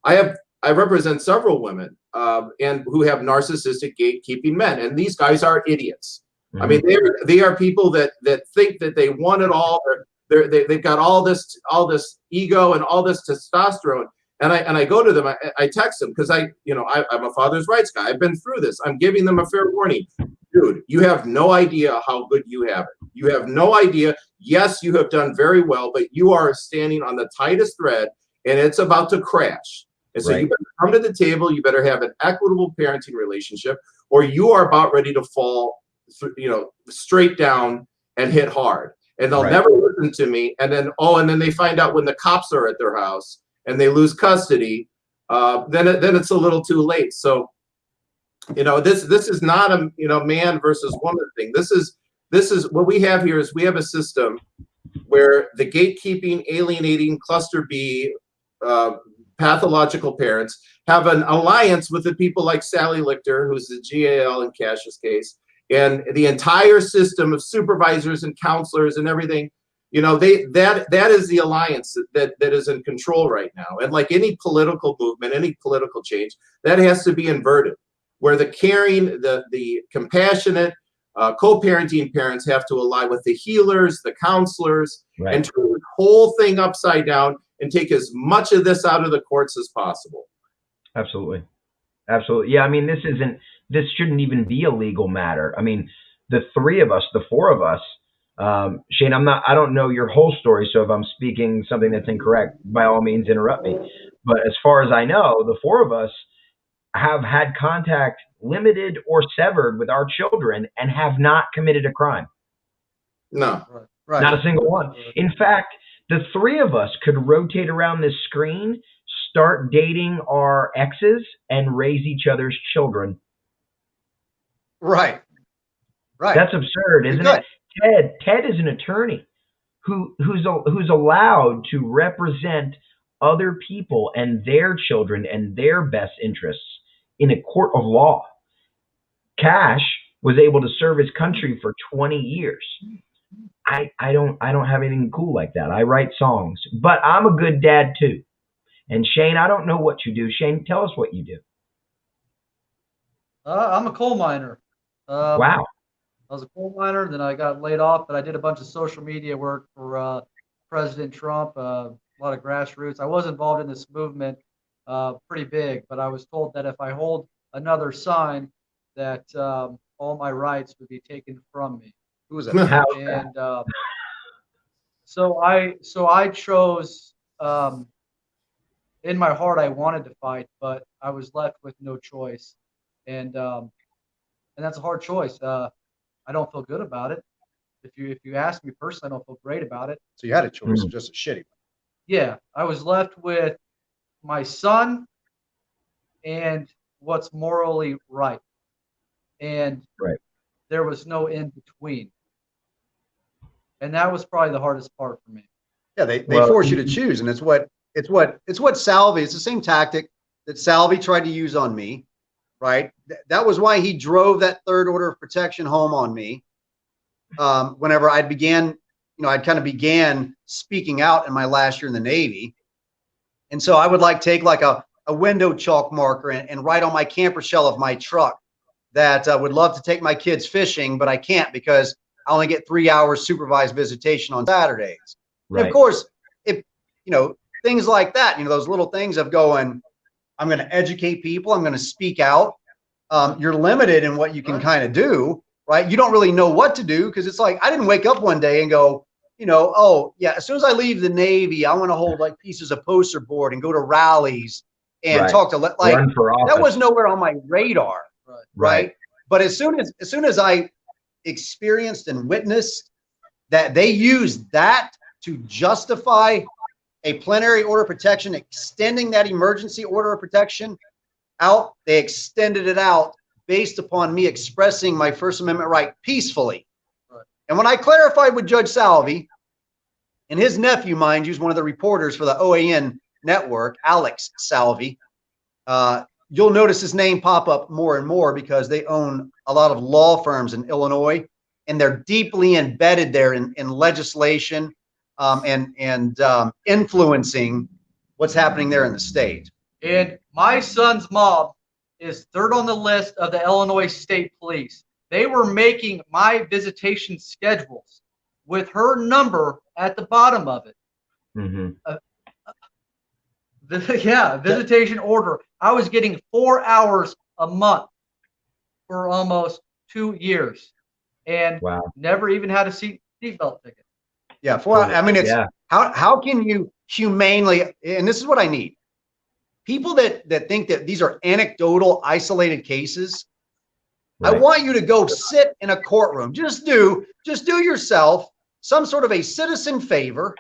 I represent several women and who have narcissistic gatekeeping men, and these guys are idiots. Mm-hmm. I mean, they are people that think that they want it all. They've got all this ego and all this testosterone. And I go to them, I text them, because I'm a father's rights guy. I've been through this. I'm giving them a fair warning. Dude, you have no idea how good you have it. You have no idea. Yes, you have done very well, but you are standing on the tightest thread, and it's about to crash. And so you better come to the table. You better have an equitable parenting relationship, or you are about ready to fall straight down and hit hard. And they'll never listen to me. And then, they find out when the cops are at their house and they lose custody, then it's a little too late. So, this is not a, man versus woman thing. This is what we have here is we have a system where the gatekeeping, alienating, cluster B, pathological parents have an alliance with the people like Sally Lichter, who's the GAL in Cash's case, and the entire system of supervisors and counselors and everything. That is the alliance that is in control right now. And like any political movement, any political change, that has to be inverted, where the caring, the compassionate, co-parenting parents have to ally with the healers, the counselors, and turn the whole thing upside down and take as much of this out of the courts as possible. Absolutely. Yeah, I mean, this shouldn't even be a legal matter. I mean, the four of us, Shane, I don't know your whole story, so if I'm speaking something that's incorrect, by all means interrupt me. But as far as I know, the four of us have had contact limited or severed with our children and have not committed a crime. No. Right. Not a single one. In fact, the three of us could rotate around this screen, start dating our exes, and raise each other's children. Right. That's absurd, isn't it? Ted is an attorney who's allowed to represent other people and their children and their best interests in a court of law. Kash was able to serve his country for 20 years. I don't have anything cool like that. I write songs, but I'm a good dad too. And Shane, I don't know what you do. Shane, tell us what you do. I'm a coal miner. Wow. I was a coal miner, then I got laid off, but I did a bunch of social media work for President Trump, a lot of grassroots. I was involved in this movement pretty big, but I was told that if I hold another sign that all my rights would be taken from me. Who was that? And so I chose, in my heart, I wanted to fight, but I was left with no choice. And that's a hard choice. I don't feel good about it. If you ask me personally, I don't feel great about it. So you had a choice, just a shitty one. Yeah, I was left with my son and what's morally right. And there was no in between. And that was probably the hardest part for me. Yeah, they force you to choose, and it's what Salvi. It's the same tactic that Salvi tried to use on me, right? That was why he drove that third order of protection home on me. Whenever I began, I'd kind of began speaking out in my last year in the Navy, and so I would take a window chalk marker and write on my camper shell of my truck that I would love to take my kids fishing, but I can't because I only get 3 hours supervised visitation on Saturdays. Right. And of course, things like that, those little things of going, I'm going to educate people, I'm going to speak out. You're limited in what you can kind of do, right? You don't really know what to do because it's like, I didn't wake up one day and go, oh yeah, as soon as I leave the Navy, I want to hold pieces of poster board and go to rallies and talk to that was nowhere on my radar. Right. But as soon as I experienced and witnessed that they used that to justify a plenary order of protection, extending that emergency order of protection out, they extended it out based upon me expressing my First Amendment right peacefully. Right. And when I clarified with Judge Salvi, and his nephew, mind you, is one of the reporters for the OAN network, Alex Salvi, you'll notice his name pop up more and more because they own a lot of law firms in Illinois, and they're deeply embedded there in legislation and influencing what's happening there in the state. And my son's mom is third on the list of the Illinois State Police. They were making my visitation schedules with her number at the bottom of it. Mm-hmm. Visitation order. I was getting 4 hours a month for almost 2 years, and never even had a seatbelt ticket. Yeah, 4 hours. I mean, it's how can you humanely? And this is what I need. People that think that these are anecdotal, isolated cases. I want you to go sit in a courtroom. Just do yourself some sort of a citizen favor.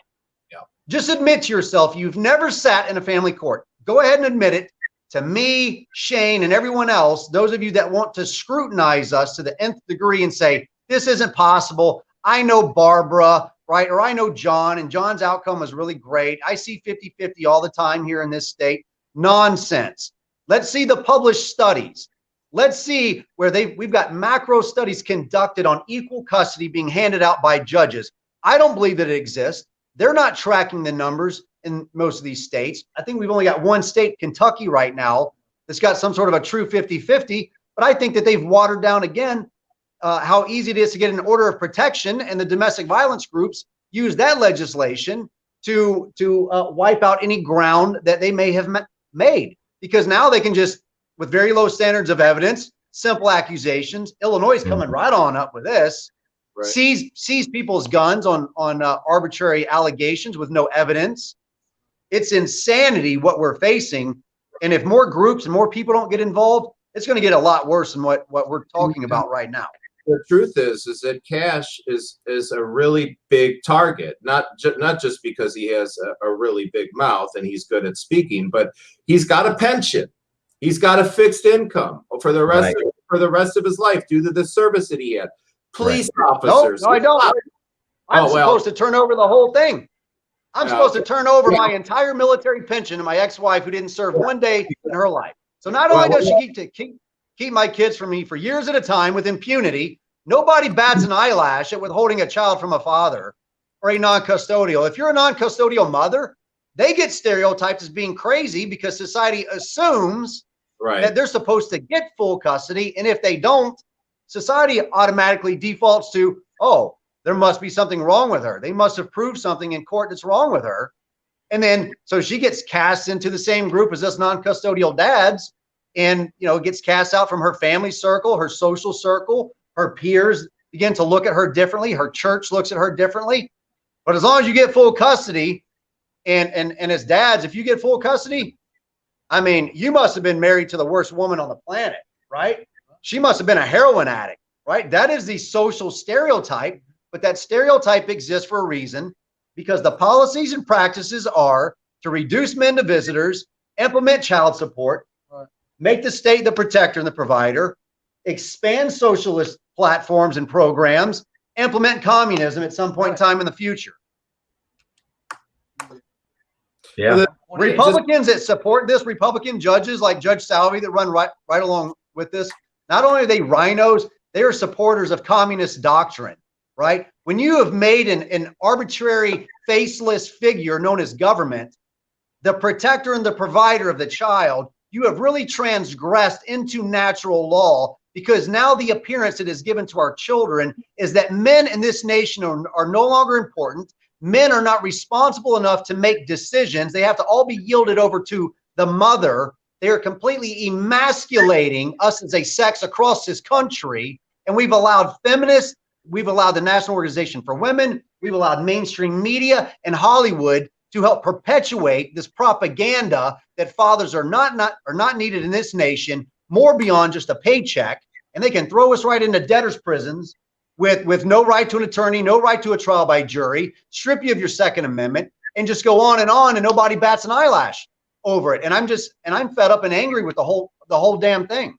Yeah. Just admit to yourself you've never sat in a family court. Go ahead and admit it to me, Shane, and everyone else, those of you that want to scrutinize us to the nth degree and say, this isn't possible. I know Barbara, right? Or I know John, and John's outcome was really great. I see 50-50 all the time here in this state. Nonsense. Let's see the published studies. Let's see where we've got macro studies conducted on equal custody being handed out by judges. I don't believe that it exists. They're not tracking the numbers in most of these states. I think we've only got one state, Kentucky, right now, that's got some sort of a true 50-50. But I think that they've watered down again how easy it is to get an order of protection, and the domestic violence groups use that legislation to wipe out any ground that they may have made, because now they can just, with very low standards of evidence, simple accusations. Illinois is coming right on up with this. Right. Seize people's guns on arbitrary allegations with no evidence. It's insanity what we're facing, and if more groups and more people don't get involved, it's going to get a lot worse than what we're talking about right now. The truth is that Kash is a really big target, not just because he has a really big mouth and he's good at speaking, but he's got a pension, he's got a fixed income for the rest of his life due to the service that he had. Police officers. No, I don't. I'm supposed to turn over the whole thing. I'm supposed to turn over my entire military pension to my ex-wife who didn't serve one day in her life. So not only does she keep my kids from me for years at a time with impunity, nobody bats an eyelash at withholding a child from a father or a non-custodial. If you're a non-custodial mother, they get stereotyped as being crazy because society assumes that they're supposed to get full custody. And if they don't, society automatically defaults to, oh, there must be something wrong with her. They must have proved something in court that's wrong with her. And then, so she gets cast into the same group as us non-custodial dads, and, gets cast out from her family circle, her social circle. Her peers begin to look at her differently. Her church looks at her differently. But as long as you get full custody, and as dads, if you get full custody, I mean, you must have been married to the worst woman on the planet, right? She must have been a heroin addict, right? That is the social stereotype, but that stereotype exists for a reason, because the policies and practices are to reduce men to visitors, implement child support, make the state the protector and the provider, expand socialist platforms and programs, implement communism at some point in time in the future. Yeah. Republicans that support this, Republican judges like Judge Salvey that run right along with this, not only are they rhinos, they are supporters of communist doctrine, right? When you have made an arbitrary, faceless figure known as government the protector and the provider of the child, you have really transgressed into natural law, because now the appearance it is given to our children is that men in this nation are no longer important. Men are not responsible enough to make decisions. They have to all be yielded over to the mother. They are completely emasculating us as a sex across this country. And we've allowed feminists, we've allowed the National Organization for Women, we've allowed mainstream media and Hollywood to help perpetuate this propaganda that fathers are not needed in this nation, more beyond just a paycheck, and they can throw us right into debtors' prisons with no right to an attorney, no right to a trial by jury, strip you of your Second Amendment, and just go on, and nobody bats an eyelash over it. And I'm fed up and angry with the whole damn thing.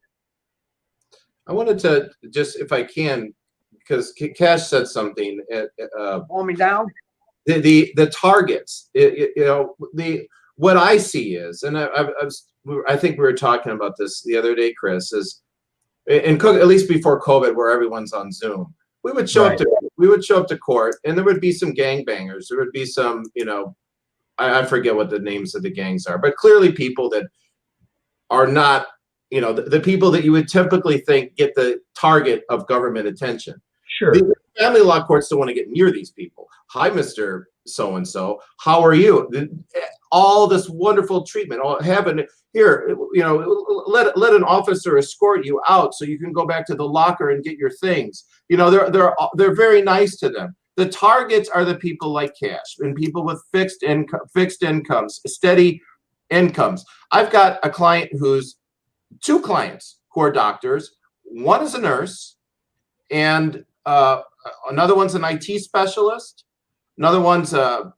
I wanted to just, if I can, because Kash said something. Hold me down. The targets, what I see is, and I think we were talking about this the other day, Chris, is at least before COVID, where everyone's on Zoom, we would show up to court, and there would be some gangbangers. There would be some, I forget what the names of the gangs are, but clearly people that are not, the people that you would typically think get the target of government attention. Sure. The family law courts don't want to get near these people. Hi, Mr. So-and-so. How are you? All this wonderful treatment. Here, let an officer escort you out so you can go back to the locker and get your things. They're very nice to them. The targets are the people like Kash and people with fixed incomes, steady incomes. I've got a client two clients who are doctors. one is a nurse, and another one's an IT specialist. Another one's a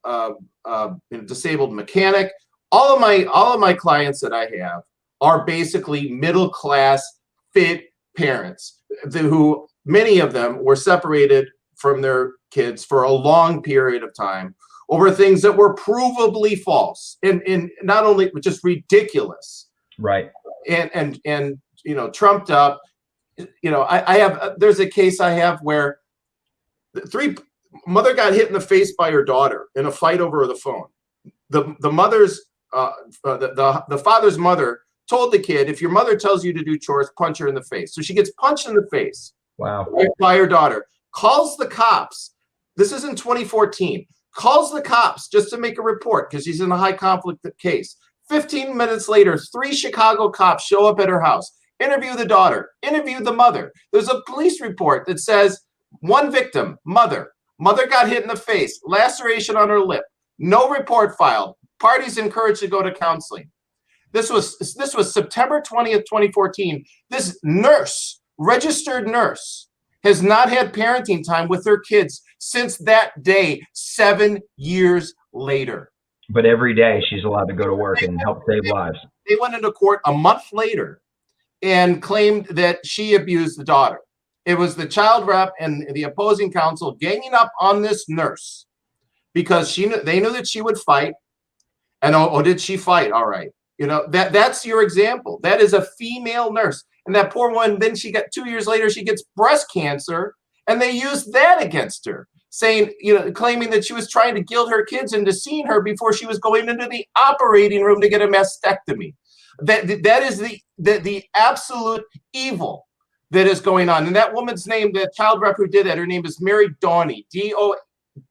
disabled mechanic. All of my clients that I have are basically middle class, fit parents who many of them were separated from their kids for a long period of time over things that were provably false and not only just ridiculous, right? And trumped up. I have there's a case I have where mother got hit in the face by her daughter in a fight over the phone. The mother's the father's mother told the kid, if your mother tells you to do chores, punch her in the face. So she gets punched in the face. Wow. By her daughter. Calls the cops. This is in 2014. Calls the cops just to make a report because she's in a high conflict case. 15 minutes later, 3 Chicago cops show up at her house, interview the daughter, interview the mother. There's a police report that says one victim, mother. Mother got hit in the face, laceration on her lip. No report filed. Parties encouraged to go to counseling. This was September 20th, 2014. This nurse, registered nurse, has not had parenting time with her kids since that day, 7 years later. But every day she's allowed to go to work and help save lives. They went into court a month later and claimed that she abused the daughter. It was the child rep and the opposing counsel ganging up on this nurse because they knew that she would fight. And did she fight? All right. That's your example. That is a female nurse. And that poor one, then she got 2 years later, she gets breast cancer, and they used that against her, saying, claiming that she was trying to guilt her kids into seeing her before she was going into the operating room to get a mastectomy. That is the absolute evil that is going on. And that woman's name, the child rep who did that, her name is Mary Doheny,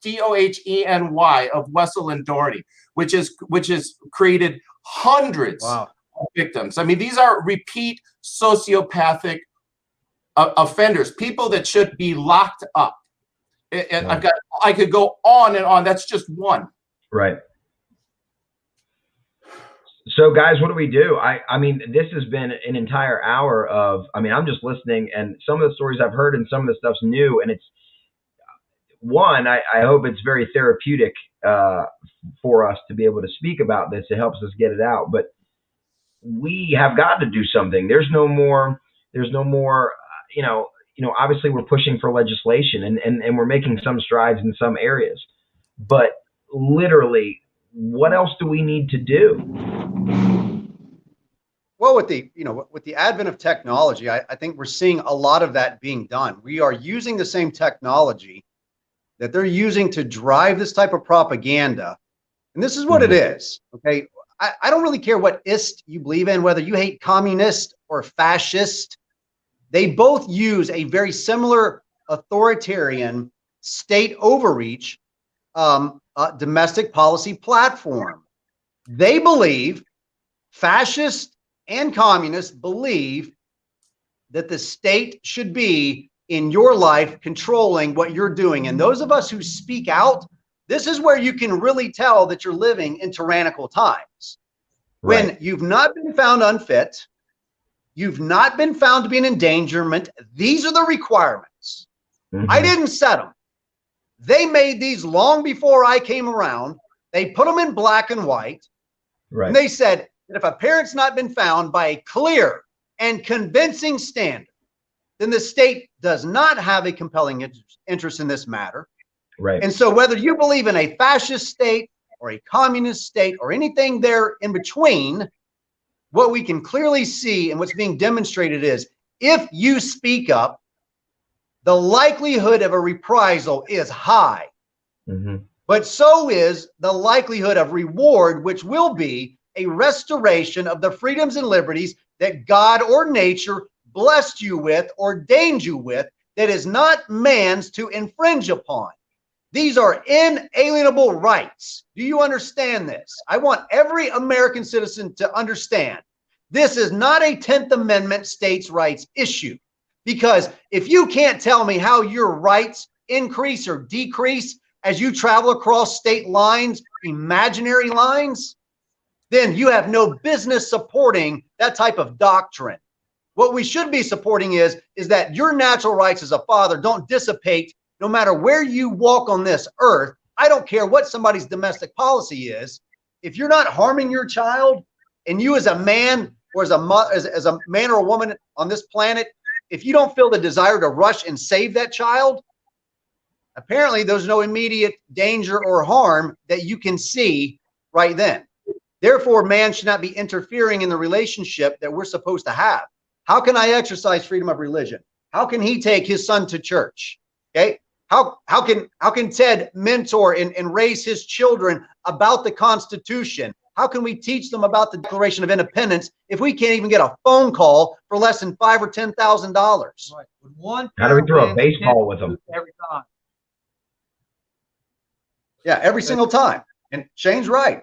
Doheny of Wessel and Doheny, which has created hundreds of victims. I mean, these are repeat sociopathic offenders, people that should be locked up. And I could go on and on. That's just one. Right. So guys, what do we do? I mean, this has been an entire hour of, I'm just listening, and some of the stories I've heard and some of the stuff's new, and it's one, I hope it's very therapeutic for us to be able to speak about this. It helps us get it out, but we have got to do something. There's no more, obviously we're pushing for legislation and we're making some strides in some areas, but literally, what else do we need to do? Well, with the advent of technology, I think we're seeing a lot of that being done. We are using the same technology that they're using to drive this type of propaganda. And this is what it is. Okay. I don't really care what ist you believe in, whether you hate communist or fascist. They both use a very similar authoritarian state overreach domestic policy platform. They believe, fascists and communists believe, that the state should be in your life controlling what you're doing. And those of us who speak out, this is where you can really tell that you're living in tyrannical times. Right. When you've not been found unfit, you've not been found to be an endangerment, these are the requirements. I didn't set them. They made these long before I came around. They put them in black and white. Right. And they said that if a parent's not been found by a clear and convincing standard, then the state does not have a compelling interest in this matter. Right. And so whether you believe in a fascist state or a communist state or anything there in between, what we can clearly see and what's being demonstrated is if you speak up, the likelihood of a reprisal is high. But so is the likelihood of reward, which will be a restoration of the freedoms and liberties that God or nature blessed you with, ordained you with, that is not man's to infringe upon. These are inalienable rights. Do you understand this? I want every American citizen to understand this is not a 10th Amendment states' rights issue. Because if you can't tell me how your rights increase or decrease as you travel across state lines, imaginary lines, then you have no business supporting that type of doctrine. What we should be supporting is that your natural rights as a father don't dissipate no matter where you walk on this earth. I don't care what somebody's domestic policy is. If you're not harming your child, and you as a man or as a man or a woman on this planet, if you don't feel the desire to rush and save that child, apparently there's no immediate danger or harm that you can see right then. Therefore, man should not be interfering in the relationship that we're supposed to have. How can I exercise freedom of religion? How can he take his son to church? Okay. How can Ted mentor and raise his children about the Constitution? How can we teach them about the Declaration of Independence if we can't even get a phone call for less than $5,000 or $10,000? Right. With one How do we throw a parent wins, baseball with them? every time. Yeah, every single time. And Shane's right.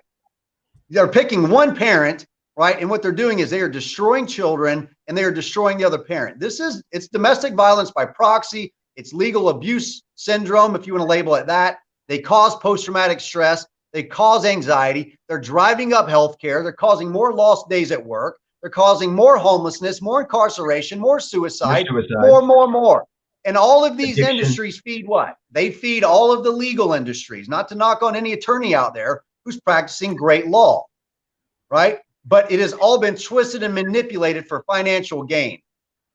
They're picking one parent, right? And what they're doing is they are destroying children and they are destroying the other parent. It's domestic violence by proxy. It's legal abuse syndrome, if you want to label it that. They cause post-traumatic stress. They cause anxiety. They're driving up healthcare. They're causing more lost days at work. They're causing more homelessness, more incarceration, more suicide, more. And all of these industries feed what? They feed all of the legal industries, not to knock on any attorney out there who's practicing great law, right? But it has all been twisted and manipulated for financial gain.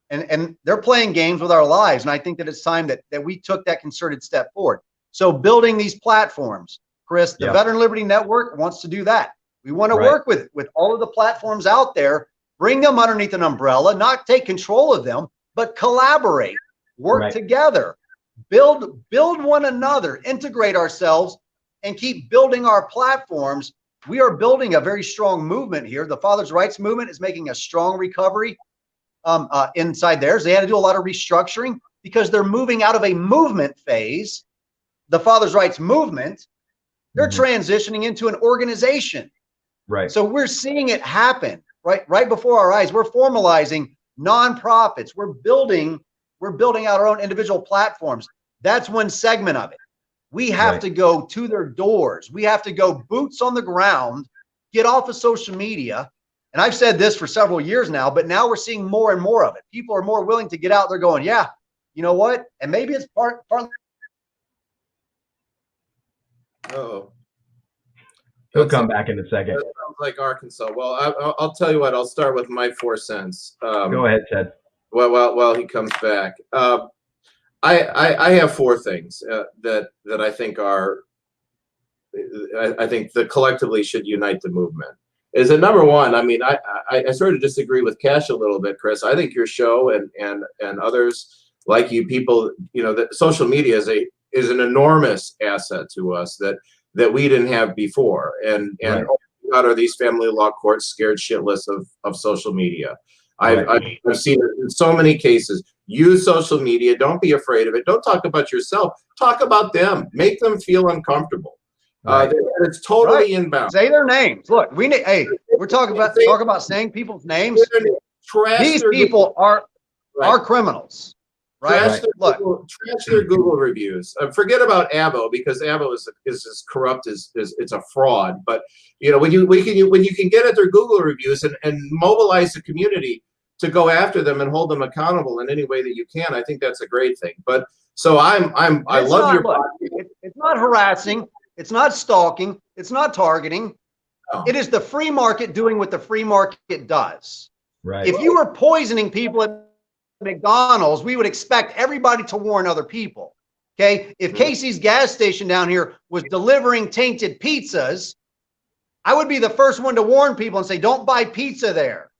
And they're playing games with our lives. And I think that it's time that we took that concerted step forward. So building these platforms, Chris, the Veteran Liberty Network wants to do that. We want to work with all of the platforms out there, bring them underneath an umbrella, not take control of them, but collaborate, work together, build one another, integrate ourselves, and keep building our platforms. We are building a very strong movement here. The Fathers' Rights movement is making a strong recovery inside theirs. They had to do a lot of restructuring because they're moving out of a movement phase. The Fathers' Rights movement, they're transitioning into an organization. Right. So we're seeing it happen right before our eyes. We're formalizing nonprofits. We're building out our own individual platforms. That's one segment of it. We have to go to their doors. We have to go boots on the ground, get off of social media. And I've said this for several years now, but now we're seeing more and more of it. People are more willing to get out. They're going, yeah, you know what? And maybe it's part. Oh, he'll come back in a second. That sounds like Arkansas. Well, I'll tell you what. I'll start with my 4 cents. Go ahead, Ted. While he comes back, I have 4 things that I think are, I think that collectively should unite the movement. Is that number one? I mean, I sort of disagree with Kash a little bit, Chris. I think your show and others like you people, you know, that social media is an enormous asset to us that we didn't have before. And all we got are these family law courts scared shitless of social media. I've seen it in so many cases. Use social media. Don't be afraid of it. Don't talk about yourself. Talk about them. Make them feel uncomfortable. It's totally inbound. Say their names. Look, we need. Hey, we're talking about saying people's names. These people are criminals. Right. Trash their Google reviews. Forget about Avo, because Avo is as corrupt as it's a fraud. But you know, when you can get at their Google reviews and mobilize the community to go after them and hold them accountable in any way that you can, I think that's a great thing. But so I love your podcast. It's not harassing. It's not stalking. It's not targeting. No. It is the free market doing what the free market does. Right. If you were poisoning people at McDonald's, we would expect everybody to warn other people. Okay. If Casey's gas station down here was delivering tainted pizzas, I would be the first one to warn people and say, don't buy pizza there.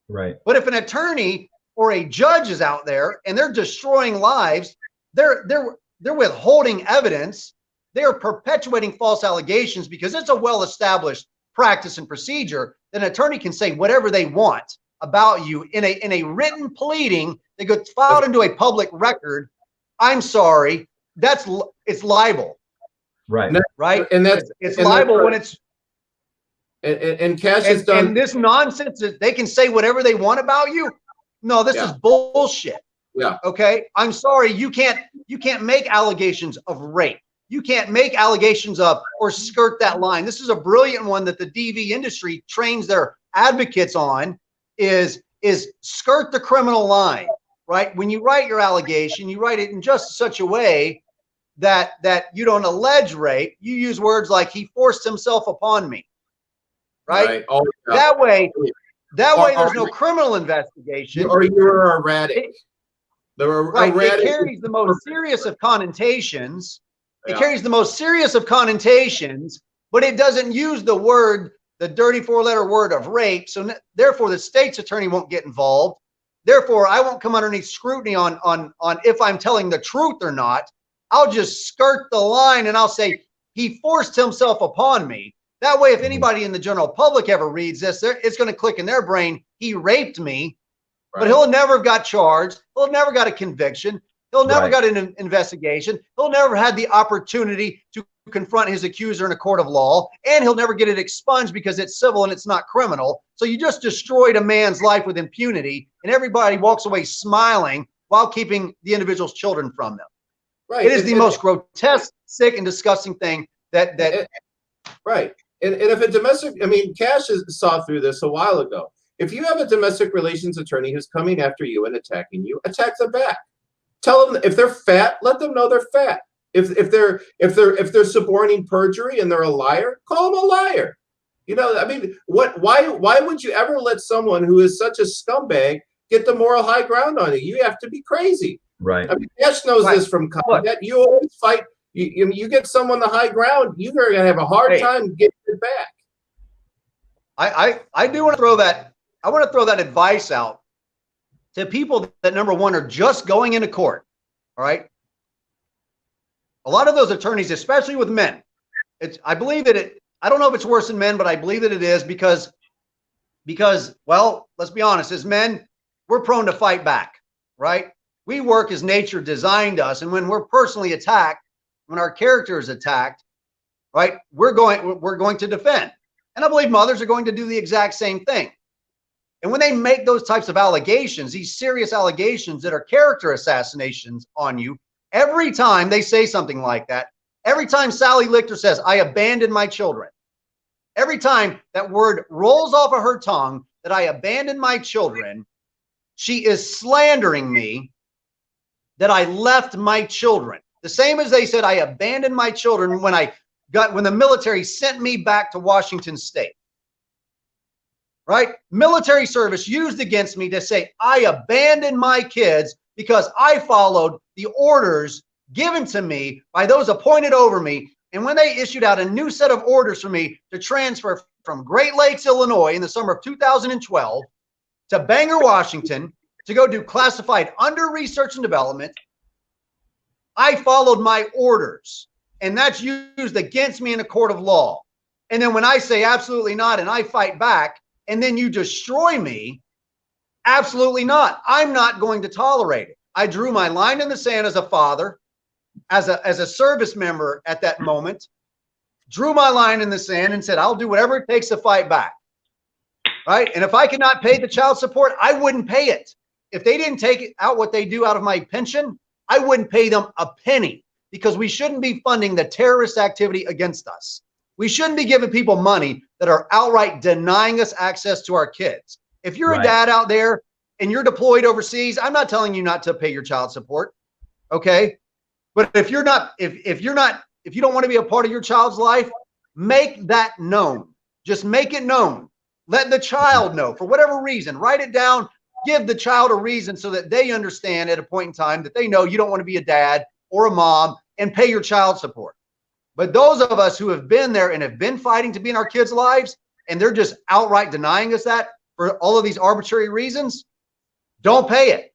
Right. But if an attorney or a judge is out there and they're destroying lives, they're withholding evidence, they're perpetuating false allegations because it's a well-established practice and procedure, then an attorney can say whatever they want about you in a written pleading that gets filed into a public record. I'm sorry, it's libel. Right. Right. And it's libel when it's and Kash has done this nonsense that they can say whatever they want about you. No, this is bullshit. Yeah. Okay. I'm sorry, you can't make allegations of rape. You can't make allegations of or skirt that line. This is a brilliant one that the DV industry trains their advocates on. Is is skirt the criminal line, right? When you write your allegation, you write it in just such a way that you don't allege rape. You use words like he forced himself upon me, right? Oh, yeah. That way there's no criminal investigation. Or you're erratic. Right. It carries the most serious of connotations. It carries the most serious of connotations, but it doesn't use the dirty 4-letter word of rape. So therefore, the state's attorney won't get involved. Therefore, I won't come underneath scrutiny on if I'm telling the truth or not. I'll just skirt the line and I'll say he forced himself upon me. That way, if anybody in the general public ever reads this, it's going to click in their brain, he raped me, but he'll never have got charged. He'll never got a conviction. He'll never got an investigation. He'll never had the opportunity to confront his accuser in a court of law, and he'll never get it expunged because it's civil and it's not criminal. So you just destroyed a man's life with impunity, and everybody walks away smiling while keeping the individual's children from them. Right. It is the most grotesque, sick, and disgusting thing that. Right. And if a domestic, I mean, Kash saw through this a while ago. If you have a domestic relations attorney who's coming after you and attacking you, attack them back. Tell them if they're fat, let them know they're fat. If they're suborning perjury and they're a liar, call them a liar. You know, I mean, why would you ever let someone who is such a scumbag get the moral high ground on you? You have to be crazy. Right. I mean, Kash knows this from combat. You always fight. You get someone the high ground, you're going to have a hard time getting it back. I do want to throw that. I want to throw that advice out to people that, number one, are just going into court. All right. A lot of those attorneys, especially with men, I believe that I don't know if it's worse in men, but I believe that it is because, well, let's be honest, as men, we're prone to fight back, right? We work as nature designed us. And when we're personally attacked, when our character is attacked, right, we're going to defend. And I believe mothers are going to do the exact same thing. And when they make those types of allegations, these serious allegations that are character assassinations on you, every time they say something like that, every time Sally Lichter says, I abandoned my children, every time that word rolls off of her tongue that I abandoned my children, she is slandering me that I left my children. The same as they said, I abandoned my children when the military sent me back to Washington State. Right? Military service used against me to say, I abandoned my kids because I followed the orders given to me by those appointed over me. And when they issued out a new set of orders for me to transfer from Great Lakes, Illinois in the summer of 2012 to Bangor, Washington, to go do classified under research and development, I followed my orders. And that's used against me in a court of law. And then when I say absolutely not and I fight back, and then you destroy me, absolutely not. I'm not going to tolerate it. I drew my line in the sand as a father, as a service member at that moment, drew my line in the sand and said, I'll do whatever it takes to fight back. Right? And if I could not pay the child support, I wouldn't pay it. If they didn't take out what they do out of my pension, I wouldn't pay them a penny, because we shouldn't be funding the terrorist activity against us. We shouldn't be giving people money that are outright denying us access to our kids. If you're a dad out there and you're deployed overseas, I'm not telling you not to pay your child support. Okay. But if you don't want to be a part of your child's life, make that known. Just make it known. Let the child know for whatever reason. Write it down. Give the child a reason so that they understand at a point in time that they know you don't want to be a dad or a mom and pay your child support. But those of us who have been there and have been fighting to be in our kids' lives, and they're just outright denying us that for all of these arbitrary reasons, don't pay it.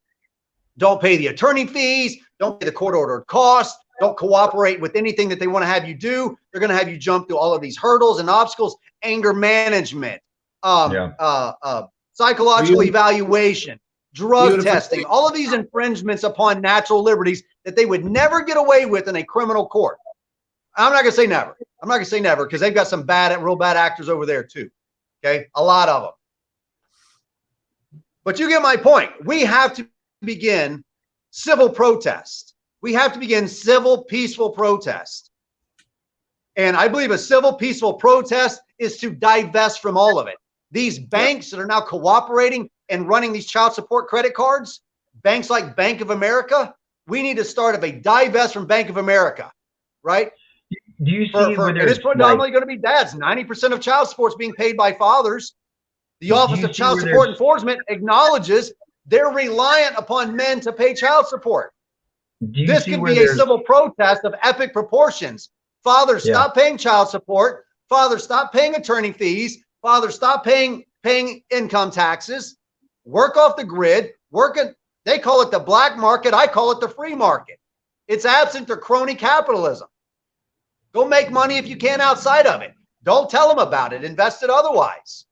Don't pay the attorney fees. Don't pay the court-ordered costs. Don't cooperate with anything that they want to have you do. They're going to have you jump through all of these hurdles and obstacles, anger management, psychological evaluation, drug testing, all of these infringements upon natural liberties that they would never get away with in a criminal court. I'm not going to say never. I'm not going to say never, because they've got some real bad actors over there too. Okay. A lot of them. But you get my point. We have to begin civil protest. We have to begin civil, peaceful protest. And I believe a civil, peaceful protest is to divest from all of it. These banks that are now cooperating and running these child support credit cards, banks like Bank of America, we need to start of a divest from Bank of America, right? Do you see And it's predominantly going to be dads. 90% of child support is being paid by fathers. The Office of Child Support Enforcement acknowledges they're reliant upon men to pay child support. This could be a civil protest of epic proportions. Fathers, stop paying child support. Fathers, stop paying attorney fees. Fathers, stop paying income taxes. Work off the grid. They call it the black market. I call it the free market. It's absent or crony capitalism. Go make money if you can outside of it. Don't tell them about it. Invest it otherwise.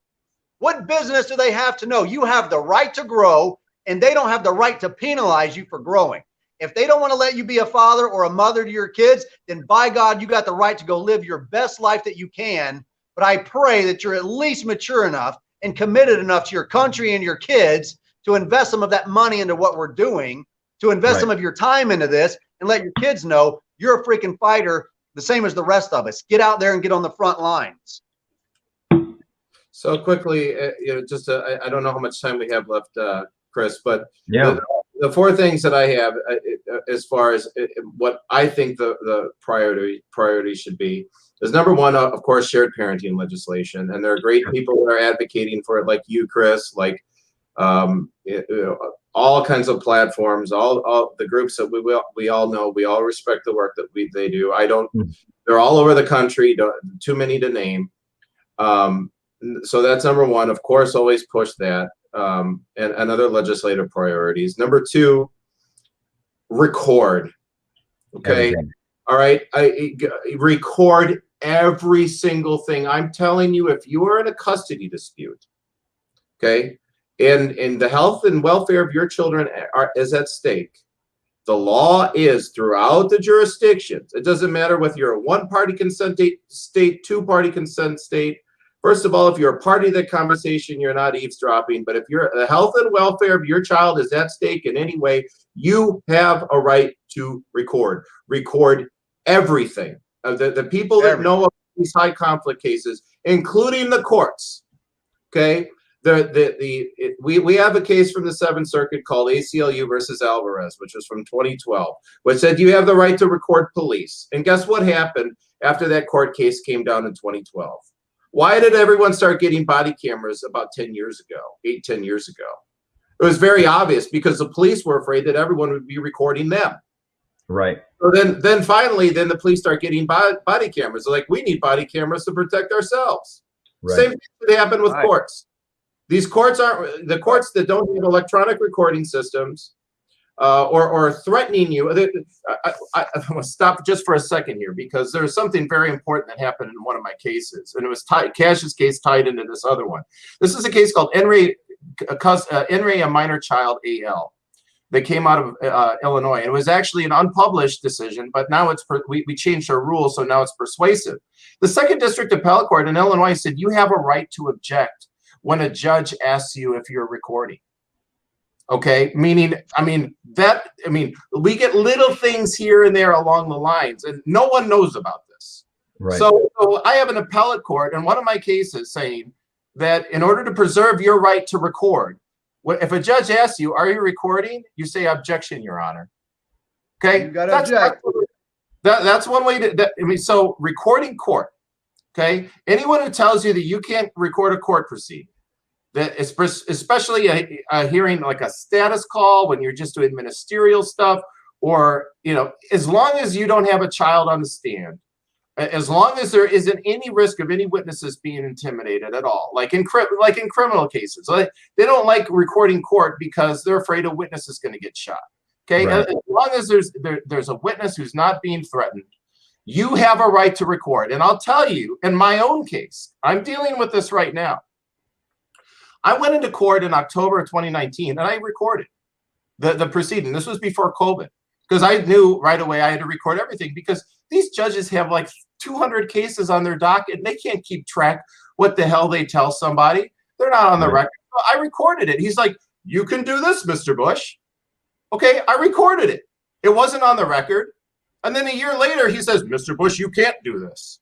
What business do they have to know? You have the right to grow, and they don't have the right to penalize you for growing. If they don't want to let you be a father or a mother to your kids, then by God, you got the right to go live your best life that you can. But I pray that you're at least mature enough and committed enough to your country and your kids to invest some of that money into what we're doing, to invest some of your time into this, and let your kids know you're a freaking fighter, the same as the rest of us. Get out there and get on the front lines. So quickly, I don't know how much time we have left, Chris, but the four things that I have as far as what I think the priority should be is, number one, of course, shared parenting legislation. And there are great people that are advocating for it, like you, Chris, like all kinds of platforms, all the groups that we all know. We all respect the work that they do. They're all over the country, too many to name. So that's number one. Of course, always push that. And other legislative priorities. Number two, record. Okay. Everything. All right. Record every single thing. I'm telling you, if you are in a custody dispute, okay, and the health and welfare of your children is at stake, the law is throughout the jurisdictions. It doesn't matter whether you're a one-party consent state, two-party consent state. First of all, if you're a party to the conversation, you're not eavesdropping. But if the health and welfare of your child is at stake in any way, you have a right to record. Record everything. The people that know of these high conflict cases, including the courts. Okay, we have a case from the Seventh Circuit called ACLU versus Alvarez, which was from 2012, which said you have the right to record police. And guess what happened after that court case came down in 2012? Why did everyone start getting body cameras about 10 years ago, 10 years ago? It was very obvious because the police were afraid that everyone would be recording them. Right. So then finally, the police start getting body cameras. They're like, we need body cameras to protect ourselves. Right. Same thing that happened with courts. These courts aren't the courts that don't have electronic recording systems or threatening you. I want to stop just for a second here because there's something very important that happened in one of my cases, and it was Cash's case tied into this other one. This is a case called Enri, a minor child, AL. That came out of Illinois. And it was actually an unpublished decision, but now we changed our rules, so now it's persuasive. The Second District Appellate Court in Illinois said you have a right to object when a judge asks you if you're recording. Okay, meaning, we get little things here and there along the lines, and no one knows about this. Right. So I have an appellate court in one of my cases saying that in order to preserve your right to record, if a judge asks you, are you recording? You say, objection, Your Honor. Okay, you gotta object. That's one way to, so recording court, okay? Anyone who tells you that you can't record a court proceeding, that especially a hearing like a status call when you're just doing ministerial stuff, or, as long as you don't have a child on the stand, as long as there isn't any risk of any witnesses being intimidated at all, like in criminal cases, they don't like recording court because they're afraid a witness is going to get shot. Okay, right. As long as there's a witness who's not being threatened, you have a right to record. And I'll tell you, in my own case, I'm dealing with this right now. I went into court in October of 2019 and I recorded the proceeding. This was before COVID, because I knew right away I had to record everything because these judges have like 200 cases on their docket and they can't keep track what the hell they tell somebody. They're not on the record. So I recorded it. He's like, you can do this, Mr. Bush. Okay, I recorded it. It wasn't on the record. And then a year later, he says, Mr. Bush, you can't do this.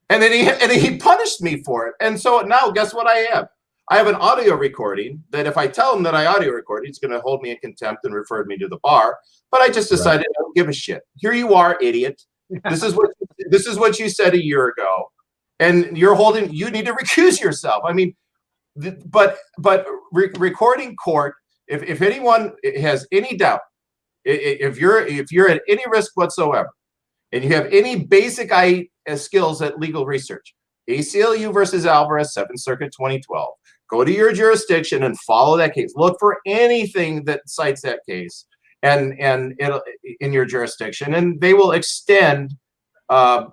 And then he punished me for it. And so now guess what I have? I have an audio recording that if I tell him that I audio recorded, he's going to hold me in contempt and refer me to the bar. But I just decided I don't give a shit. Here you are, idiot. This is what you said a year ago, and you need to recuse yourself. I mean, but recording court. If anyone has any doubt, if you're at any risk whatsoever, and you have any basic skills at legal research, ACLU versus Alvarez, 7th Circuit, 2012. Go to your jurisdiction and follow that case. Look for anything that cites that case, and it'll in your jurisdiction, and they will extend, the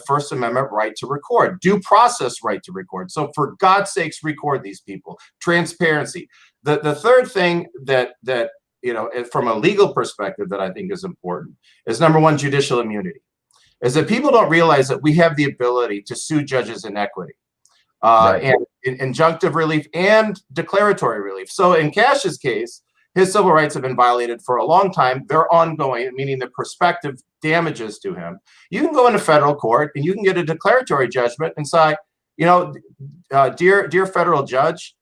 First Amendment right to record, due process right to record. So for God's sakes, record these people. Transparency. The third thing that from a legal perspective that I think is important is, number one, judicial immunity. Is that people don't realize that we have the ability to sue judges in equity, and injunctive relief and declaratory relief. So in Kash's case, his civil rights have been violated for a long time. They're ongoing, meaning the prospective damages to him. You can go into federal court and you can get a declaratory judgment and say, dear federal judge,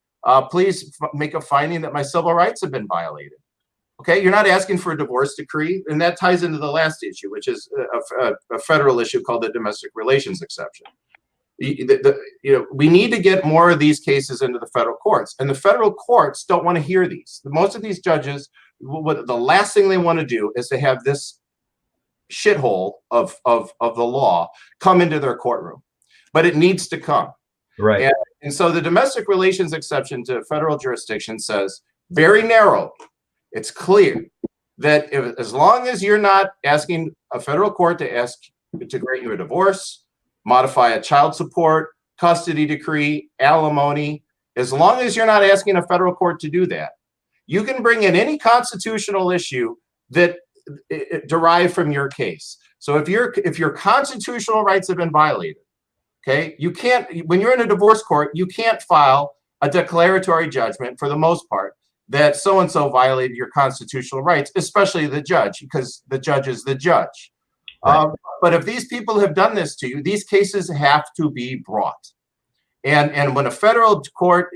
please make a finding that my civil rights have been violated. Okay, you're not asking for a divorce decree, and that ties into the last issue, which is a federal issue called the domestic relations exception. We need to get more of these cases into the federal courts, and the federal courts don't want to hear these. Most of these judges, the last thing they want to do is to have this shithole of the law come into their courtroom, but it needs to come. Right. And so the domestic relations exception to federal jurisdiction says very narrow. It's clear that as long as you're not asking a federal court to grant you a divorce, modify a child support, custody decree, alimony, as long as you're not asking a federal court to do that, you can bring in any constitutional issue that derived from your case. So if your constitutional rights have been violated, okay, you can't, when you're in a divorce court, you can't file a declaratory judgment for the most part that so-and-so violated your constitutional rights, especially the judge, because the judge is the judge. Right. But if these people have done this to you, these cases have to be brought. And when a federal court,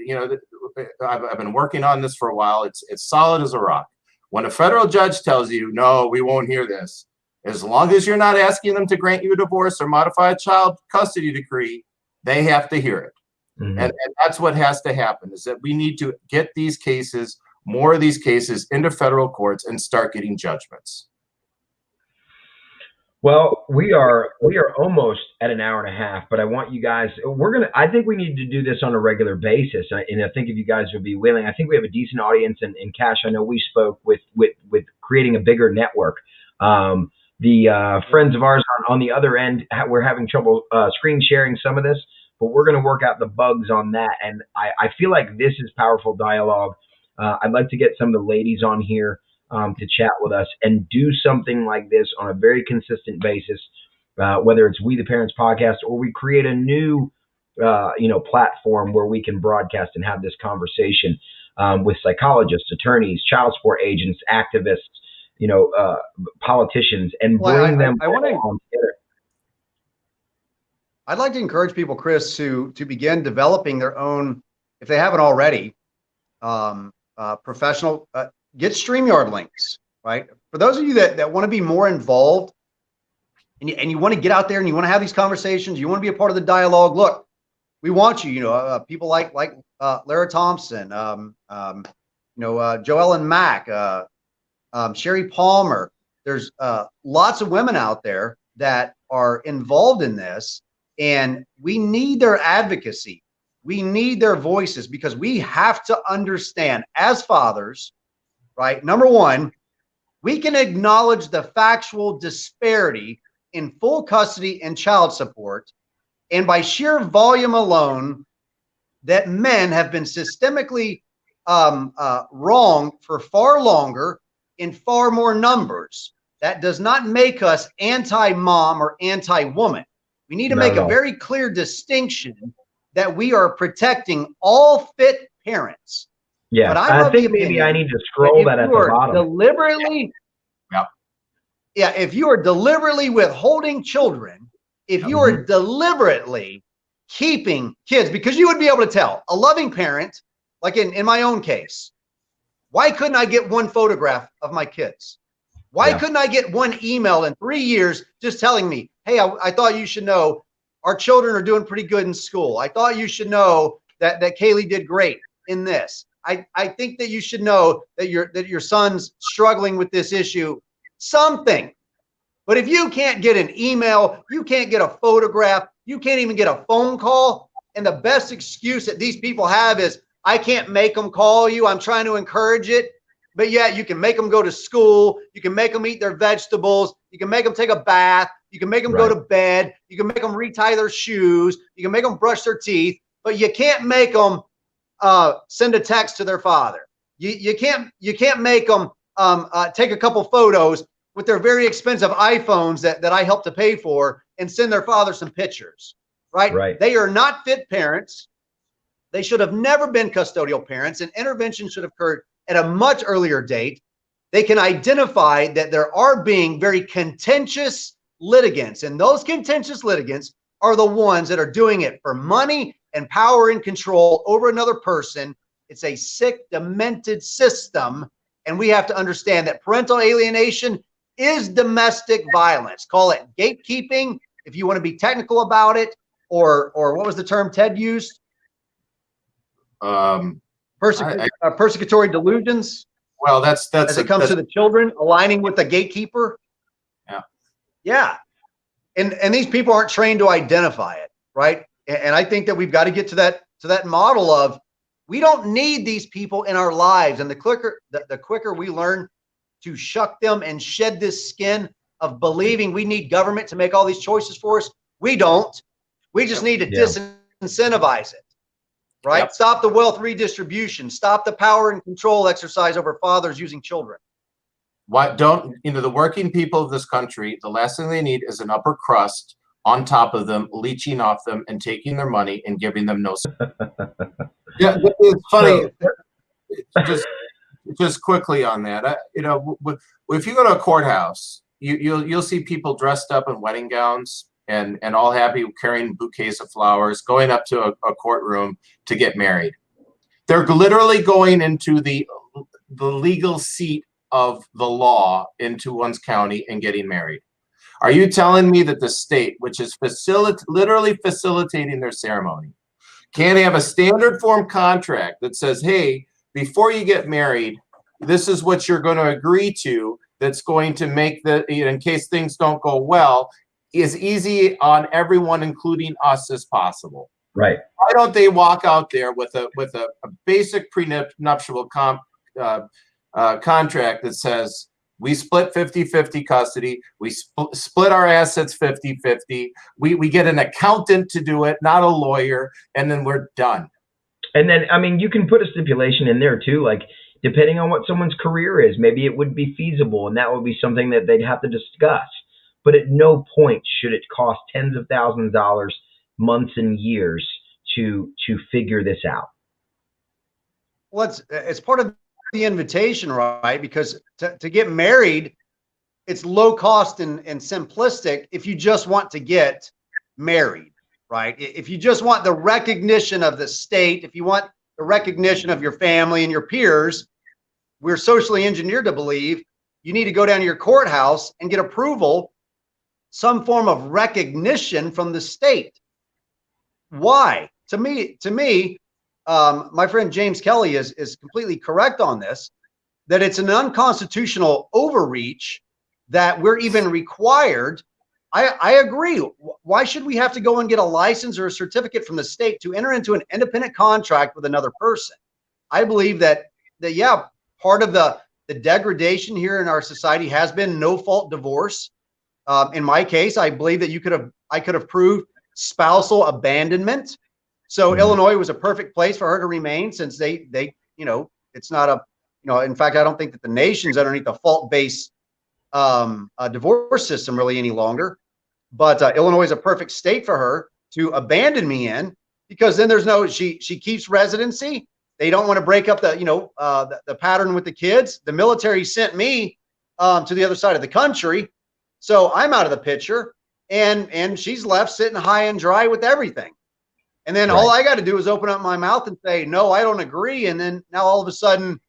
I've been working on this for a while, it's solid as a rock. When a federal judge tells you, no, we won't hear this, as long as you're not asking them to grant you a divorce or modify a child custody decree, they have to hear it. Mm-hmm. And that's what has to happen, is that we need to get these cases, more of these cases, into federal courts and start getting judgments. Well, we are almost at an hour and a half, but I want you guys, I think we need to do this on a regular basis. And I think if you guys would be willing, I think we have a decent audience, and Kash, I know we spoke with creating a bigger network. The friends of ours on the other end, we're having trouble screen sharing some of this, but we're going to work out the bugs on that. And I feel like this is powerful dialogue. I'd like to get some of the ladies on here to chat with us and do something like this on a very consistent basis, whether it's We the Parents podcast or we create a new, platform where we can broadcast and have this conversation with psychologists, attorneys, child support agents, activists, politicians, and bring them all together. I'd like to encourage people, Chris, to begin developing their own, if they haven't already, professional. Get StreamYard links, right? For those of you that want to be more involved and you want to get out there and you want to have these conversations, you want to be a part of the dialogue. Look, we want you, people like Lara Thompson, Joellen Mack, Sherry Palmer. There's lots of women out there that are involved in this, and we need their advocacy. We need their voices, because we have to understand as fathers, right? Number one, we can acknowledge the factual disparity in full custody and child support, and by sheer volume alone, that men have been systemically wrong for far longer in far more numbers. That does not make us anti-mom or anti-woman. We need to make a very clear distinction that we are protecting all fit parents. Yeah, but I think maybe I need to scroll that at the bottom. If you are deliberately withholding children, if you are deliberately keeping kids, because you would be able to tell a loving parent, like in my own case, why couldn't I get one photograph of my kids? Why couldn't I get one email in 3 years just telling me, hey, I thought you should know our children are doing pretty good in school. I thought you should know that Kaylee did great in this. I think that you should know that your son's struggling with this issue, something. But if you can't get an email, you can't get a photograph, you can't even get a phone call, and the best excuse that these people have is, I can't make them call you, I'm trying to encourage it. But yet you can make them go to school, you can make them eat their vegetables, you can make them take a bath, you can make them go to bed, you can make them retie their shoes, you can make them brush their teeth, but you can't make them send a text to their father. You can't make them take a couple photos with their very expensive iPhones that I helped to pay for and send their father some pictures, right? They are not fit parents. They should have never been custodial parents, and intervention should have occurred at a much earlier date. They can identify that there are being very contentious litigants, and those contentious litigants are the ones that are doing it for money and power and control over another person. It's a sick, demented system, and we have to understand that parental alienation is domestic violence. Call it gatekeeping if you want to be technical about it, or what was the term Ted used? Persecutory delusions. Well, that's as it comes to the children, aligning with the gatekeeper. Yeah. And these people aren't trained to identify it, right? And I think that we've got to get to that model of, we don't need these people in our lives. And the quicker we learn to shuck them and shed this skin of believing we need government to make all these choices for us, we don't. We just need to disincentivize it. Right? Stop the wealth redistribution. Stop the power and control exercise over fathers using children. The working people of this country, the last thing they need is an upper crust on top of them, leeching off them and taking their money and giving them no. Yeah, it's funny. Just quickly on that, if you go to a courthouse, you'll see people dressed up in wedding gowns and all happy, carrying bouquets of flowers, going up to a courtroom to get married. They're literally going into the legal seat of the law into one's county and getting married. Are you telling me that the state, which is literally facilitating their ceremony, can't have a standard form contract that says, hey, before you get married, this is what you're going to agree to, that's going to make in case things don't go well, as easy on everyone, including us, as possible? Right. Why don't they walk out there with a basic prenuptial contract that says, we split 50-50 custody, we split our assets 50-50, we get an accountant to do it, not a lawyer, and then we're done. And then, I mean, you can put a stipulation in there too, like, depending on what someone's career is, maybe it would be feasible, and that would be something that they'd have to discuss. But at no point should it cost tens of thousands of dollars, months and years to figure this out. Well, it's part of the invitation, right? Because to get married, it's low cost and simplistic if you just want to get married, right? If you just want the recognition of the state, if you want the recognition of your family and your peers, we're socially engineered to believe you need to go down to your courthouse and get approval, some form of recognition from the state. Why? To me, my friend James Kelly is completely correct on this, that it's an unconstitutional overreach that we're even required. I agree. Why should we have to go and get a license or a certificate from the state to enter into an independent contract with another person? I believe that part of the degradation here in our society has been no-fault divorce. In my case, I believe that I could have proved spousal abandonment. So Illinois was a perfect place for her to remain, since they it's not in fact, I don't think that the nation's underneath the fault-based divorce system really any longer. But Illinois is a perfect state for her to abandon me in, because then she keeps residency. They don't want to break up the pattern with the kids. The military sent me to the other side of the country, so I'm out of the picture, and she's left sitting high and dry with everything. And then all I got to do is open up my mouth and say, no, I don't agree. And then now all of a sudden,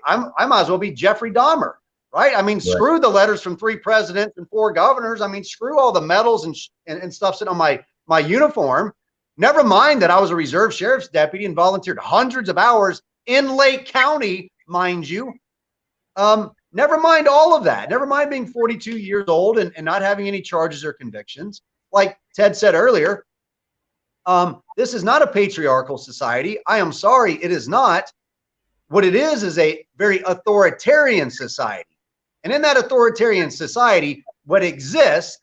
I might as well be Jeffrey Dahmer, right? I mean, screw the letters from 3 presidents and 4 governors. I mean, screw all the medals and stuff sitting on my uniform. Never mind that I was a reserve sheriff's deputy and volunteered hundreds of hours in Lake County, mind you. Never mind all of that. Never mind being 42 years old and not having any charges or convictions. Like Ted said earlier, this is not a patriarchal society. I am sorry, it is not. What it is a very authoritarian society. And in that authoritarian society, what exists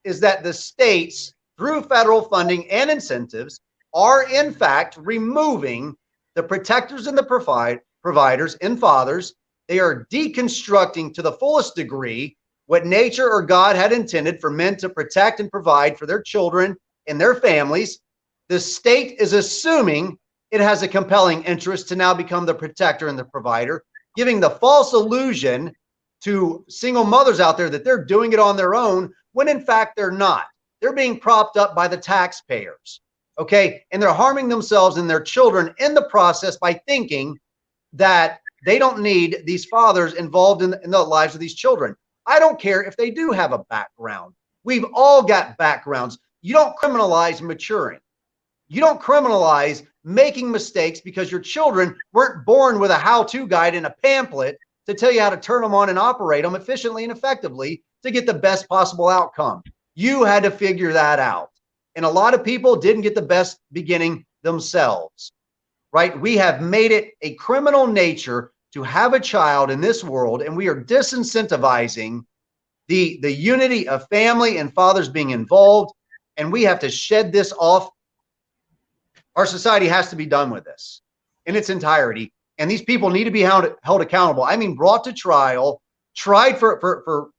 is that the states, through federal funding and incentives, are in fact removing the protectors and the providers and fathers. They are deconstructing to the fullest degree what nature or God had intended for men to protect and provide for their children and their families. The state is assuming it has a compelling interest to now become the protector and the provider, giving the false illusion to single mothers out there that they're doing it on their own, when in fact they're not. They're being propped up by the taxpayers, okay? And they're harming themselves and their children in the process by thinking that they don't need these fathers involved in the lives of these children. I don't care if they do have a background. We've all got backgrounds. You don't criminalize maturing. You don't criminalize making mistakes because your children weren't born with a how-to guide and a pamphlet to tell you how to turn them on and operate them efficiently and effectively to get the best possible outcome. You had to figure that out. And a lot of people didn't get the best beginning themselves, right? We have made it a criminal nature to have a child in this world, and we are disincentivizing the unity of family and fathers being involved, and we have to shed this off. Our society has to be done with this in its entirety, and these people need to be held accountable. I mean, brought to trial, tried for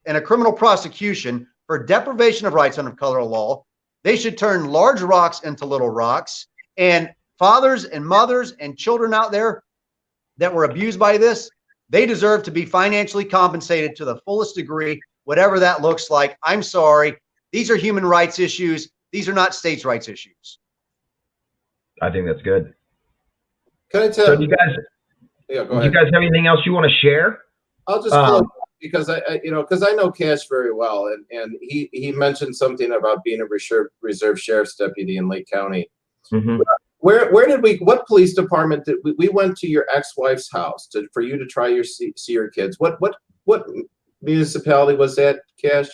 in a criminal prosecution for deprivation of rights under color law. They should turn large rocks into little rocks, and fathers and mothers and children out there that were abused by this, they deserve to be financially compensated to the fullest degree, whatever that looks like. I'm sorry. These are human rights issues. These are not states' rights issues. I think that's good. Can I tell? So, you guys, yeah, go do ahead. you guys have anything else you want to share? I'll just close because I know Kash very well, and he mentioned something about being a reserve sheriff's deputy in Lake County. Mm-hmm. What police department did we went to your ex-wife's house for you to try see your kids? What municipality was that, Kash?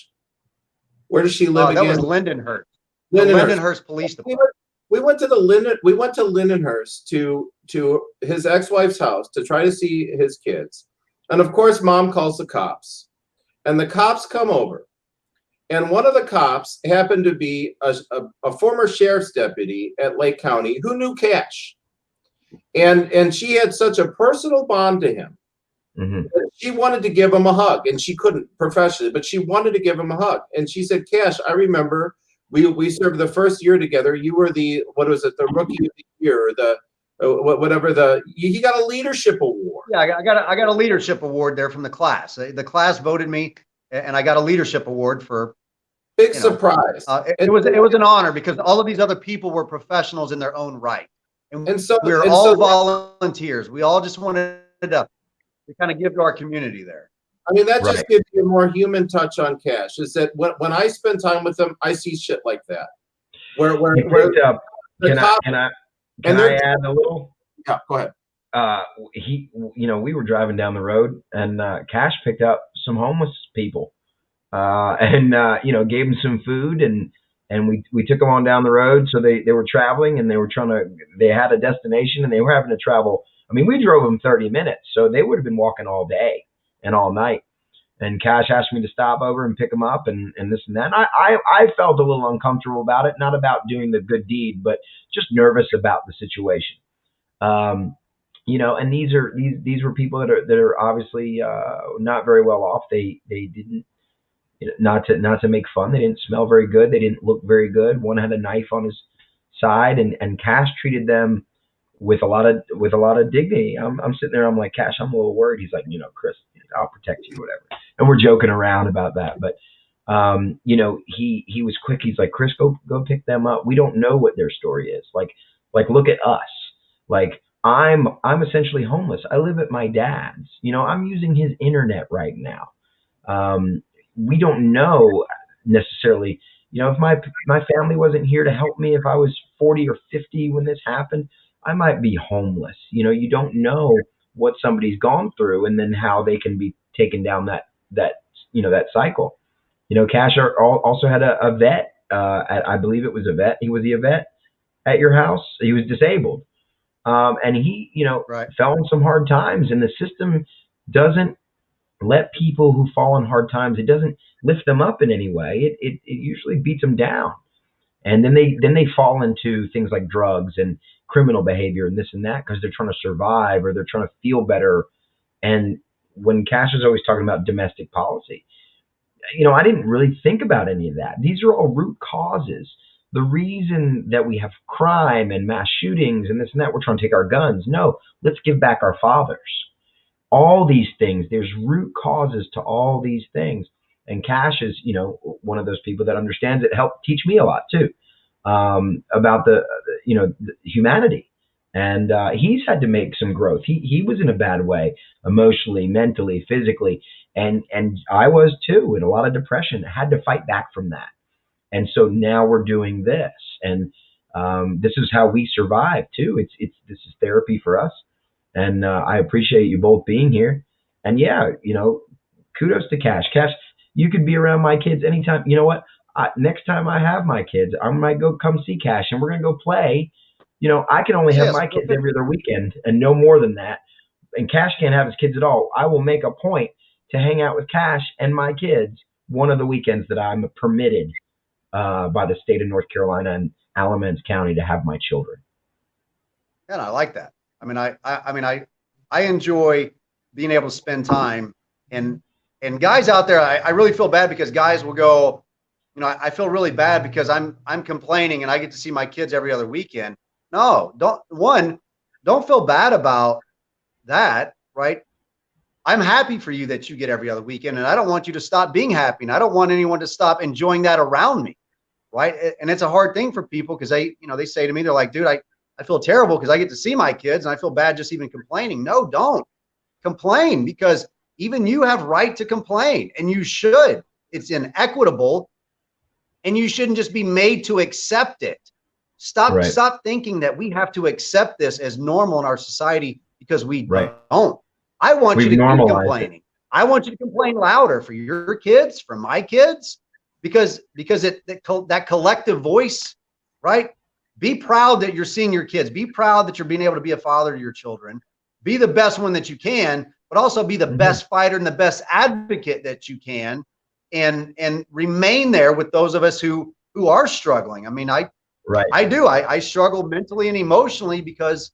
Where does she live again? That was Lindenhurst. Lindenhurst Police Department. We went to Lindenhurst to his ex-wife's house to try to see his kids. And of course, mom calls the cops. And the cops come over. And one of the cops happened to be a former sheriff's deputy at Lake County who knew Kash. And she had such a personal bond to him. Mm-hmm. She wanted to give him a hug, and she couldn't professionally, but she wanted to give him a hug. And she said, Kash, I remember we served the first year together. You were the rookie of the year, or he got a leadership award. Yeah, I got a leadership award there from the class. The class voted me, and I got a leadership award for surprise. It was an honor because all of these other people were professionals in their own right, and so we were all volunteers. We all just wanted to kind of give to our community there. I mean, that just gives you a more human touch on Kash. Is that when I spend time with them, I see shit like that. Can I add a little? Yeah, go ahead. We were driving down the road, and Kash picked up some homeless people, and gave them some food, and we took them on down the road. So they were traveling, and they had a destination, and they were having to travel. I mean, we drove them 30 minutes, so they would have been walking all day and all night. And Kash asked me to stop over and pick them up and this and that. And I felt a little uncomfortable about it, not about doing the good deed, but just nervous about the situation. And these were people that are obviously not very well off. They didn't, not to make fun. They didn't smell very good. They didn't look very good. One had a knife on his side, and Kash treated them with a lot of dignity. I'm sitting there. I'm like, Kash, I'm a little worried. He's like, Chris, I'll protect you, whatever. And we're joking around about that. But You know, he was quick. He's like, Chris, go pick them up. We don't know what their story is. Like look at us. Like I'm essentially homeless. I live at my dad's. You know, I'm using his internet right now. We don't know necessarily. You know, if my family wasn't here to help me, if I was 40 or 50 when this happened, I might be homeless. You know, you don't know what somebody's gone through, and then how they can be taken down that that cycle. You know, Kash also had a vet. I believe it was a vet. Was he a vet at your house? He was disabled, and he, Right. fell in some hard times. And the system doesn't let people who fall in hard times. It doesn't lift them up in any way. It usually beats them down, and then they fall into things like drugs and criminal behavior and this and that because they're trying to survive or they're trying to feel better. And when Kash is always talking about domestic policy, I didn't really think about any of that. These are all root causes. The reason that we have crime and mass shootings and this and that, we're trying to take our guns. No, let's give back our fathers. All these things, there's root causes to all these things. And Kash is, one of those people that understands it. Helped teach me a lot too, about the humanity. And he's had to make some growth. He was in a bad way, emotionally, mentally, physically, and I was too, in a lot of depression. I had to fight back from that. And so now we're doing this, and this is how we survive too. This is therapy for us, and I appreciate you both being here. And yeah, kudos to Kash. Kash, you could be around my kids anytime. You know what? Next time I have my kids, I might go come see Kash, and we're gonna go play. I can only have my kids every other weekend and no more than that. And Kash can't have his kids at all. I will make a point to hang out with Kash and my kids one of the weekends that I'm permitted by the state of North Carolina and Alamance County to have my children. Yeah, I like that. I enjoy being able to spend time, and guys out there, I really feel bad because guys will go, I feel really bad because I'm complaining and I get to see my kids every other weekend. No, don't feel bad about that, right? I'm happy for you that you get every other weekend, and I don't want you to stop being happy, and I don't want anyone to stop enjoying that around me, right? And it's a hard thing for people because they say to me, they're like, dude, I feel terrible because I get to see my kids and I feel bad just even complaining. No, don't complain, because even you have right to complain, and you should. It's inequitable, and you shouldn't just be made to accept it. Stop thinking that we have to accept this as normal in our society, because we don't. I want you to keep complaining. I want you to complain louder for your kids, for my kids, because that collective voice, right? Be proud that you're seeing your kids. Be proud that you're being able to be a father to your children. Be the best one that you can, but also be the best fighter and the best advocate that you can, and remain there with those of us who are struggling. I mean, I struggle mentally and emotionally because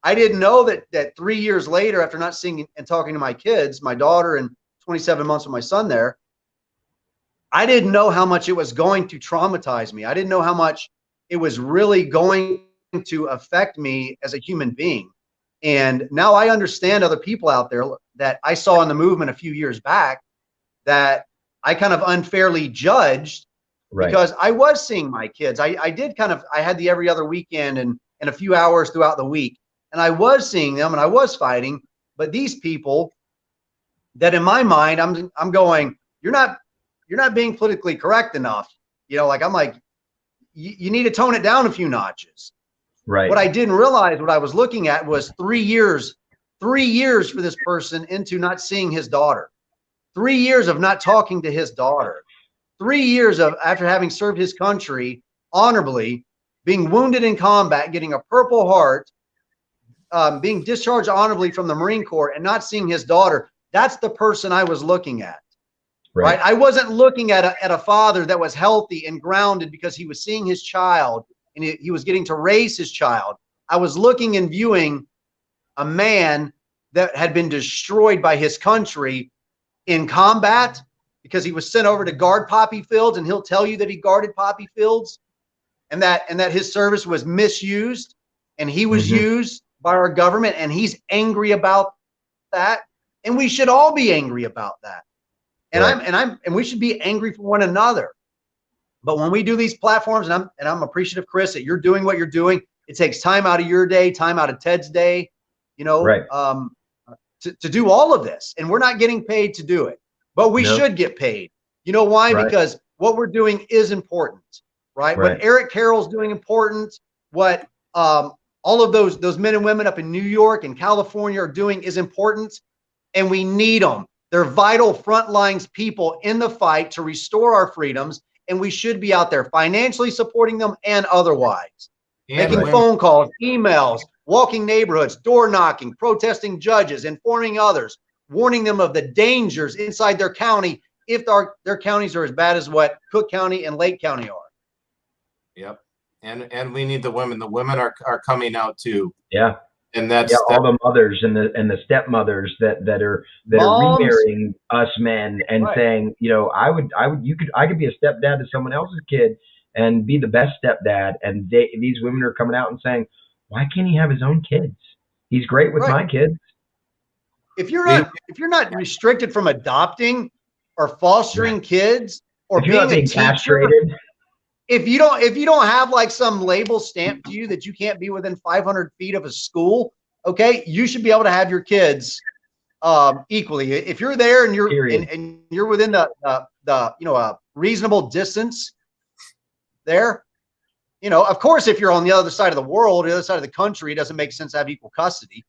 I didn't know that 3 years later, after not seeing and talking to my kids, my daughter and 27 months with my son there, I didn't know how much it was going to traumatize me. I didn't know how much it was really going to affect me as a human being. And now I understand other people out there that I saw in the movement a few years back that I kind of unfairly judged. Right. Because I was seeing my kids. I had the every other weekend and a few hours throughout the week. And I was seeing them and I was fighting. But these people that in my mind, I'm going, you're not being politically correct enough. I'm like, you need to tone it down a few notches. Right. What I didn't realize, what I was looking at was 3 years for this person into not seeing his daughter, 3 years of not talking to his daughter. 3 years of, after having served his country honorably, being wounded in combat, getting a Purple Heart, being discharged honorably from the Marine Corps, and not seeing his daughter. That's the person I was looking at. Right? I wasn't looking at a father that was healthy and grounded because he was seeing his child and he was getting to raise his child. I was looking and viewing a man that had been destroyed by his country in combat, because he was sent over to guard poppy fields, and he'll tell you that he guarded poppy fields, and that his service was misused, and he was used by our government, and he's angry about that, and we should all be angry about that. And we should be angry for one another. But when we do these platforms, and I'm appreciative, Chris, that you're doing what you're doing. It takes time out of your day, time out of Ted's day, to do all of this. And we're not getting paid to do it, but we should get paid. You know why? Because what we're doing is important, right? What Eric Carroll's doing important, what all of those men and women up in New York and California are doing is important, and we need them. They're vital front lines people in the fight to restore our freedoms, and we should be out there financially supporting them and otherwise. Making phone calls, emails, walking neighborhoods, door knocking, protesting judges, informing others, warning them of the dangers inside their county if their counties are as bad as what Cook County and Lake County are. Yep. And we need the women. The women are coming out too. Yeah. And that's all the mothers and the stepmothers that are remarrying us men and saying, I could be a stepdad to someone else's kid and be the best stepdad. And these women are coming out and saying, why can't he have his own kids? He's great with my kids. If you're not restricted from adopting or fostering kids or being a teacher, castrated, if you don't have like some label stamped to you that you can't be within 500 feet of a school, okay, you should be able to have your kids equally. If you're there and you're within the reasonable distance there, of course, if you're on the other side of the world, the other side of the country, it doesn't make sense to have equal custody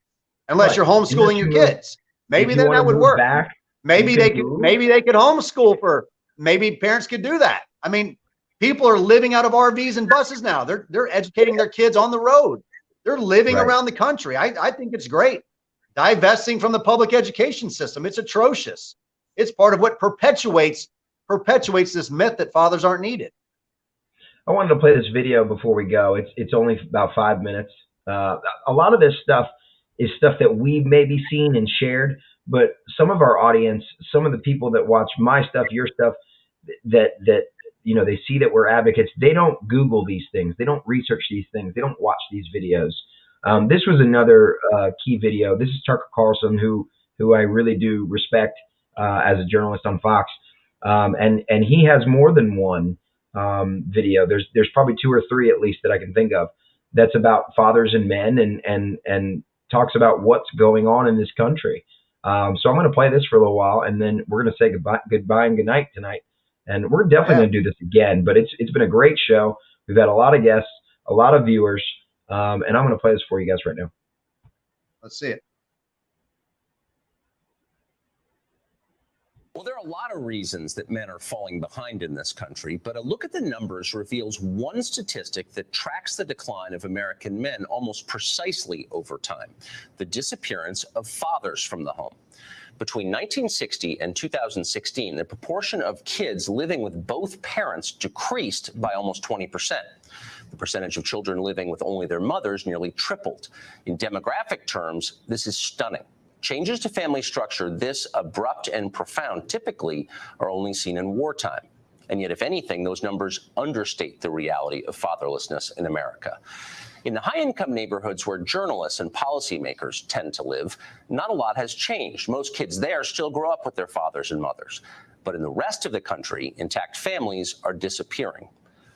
unless you're homeschooling your kids. Maybe then that would work. Maybe they could homeschool maybe parents could do that. I mean, people are living out of RVs and buses now. They're educating their kids on the road. They're living around the country. I think it's great. Divesting from the public education system. It's atrocious. It's part of what perpetuates this myth that fathers aren't needed. I wanted to play this video before we go. It's only about 5 minutes. A lot of this stuff is stuff that we've maybe seen and shared, but some of our audience, some of the people that watch my stuff, your stuff, that they see that we're advocates. They don't Google these things. They don't research these things. They don't watch these videos. This was another key video. This is Tucker Carlson, who I really do respect as a journalist on Fox, and he has more than one video. There's probably 2 or 3 at least that I can think of that's about fathers and men and talks about what's going on in this country. So I'm going to play this for a little while, and then we're going to say goodbye and goodnight tonight. And we're definitely going to do this again, but it's been a great show. We've had a lot of guests, a lot of viewers, and I'm going to play this for you guys right now. Let's see it. Well, there are a lot of reasons that men are falling behind in this country, but a look at the numbers reveals one statistic that tracks the decline of American men almost precisely over time: the disappearance of fathers from the home. Between 1960 and 2016, the proportion of kids living with both parents decreased by almost 20%. The percentage of children living with only their mothers nearly tripled. In demographic terms, this is stunning. Changes to family structure this abrupt and profound typically are only seen in wartime. And yet, if anything, those numbers understate the reality of fatherlessness in America. In the high-income neighborhoods where journalists and policymakers tend to live, not a lot has changed. Most kids there still grow up with their fathers and mothers. But in the rest of the country, intact families are disappearing.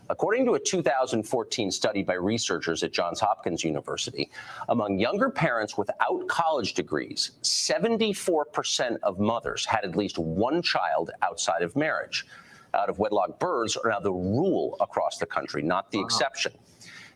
According to a 2014 study by researchers at Johns Hopkins University, among younger parents without college degrees, 74% of mothers had at least one child outside of marriage. Out-of-wedlock births are now the rule across the country, not the exception.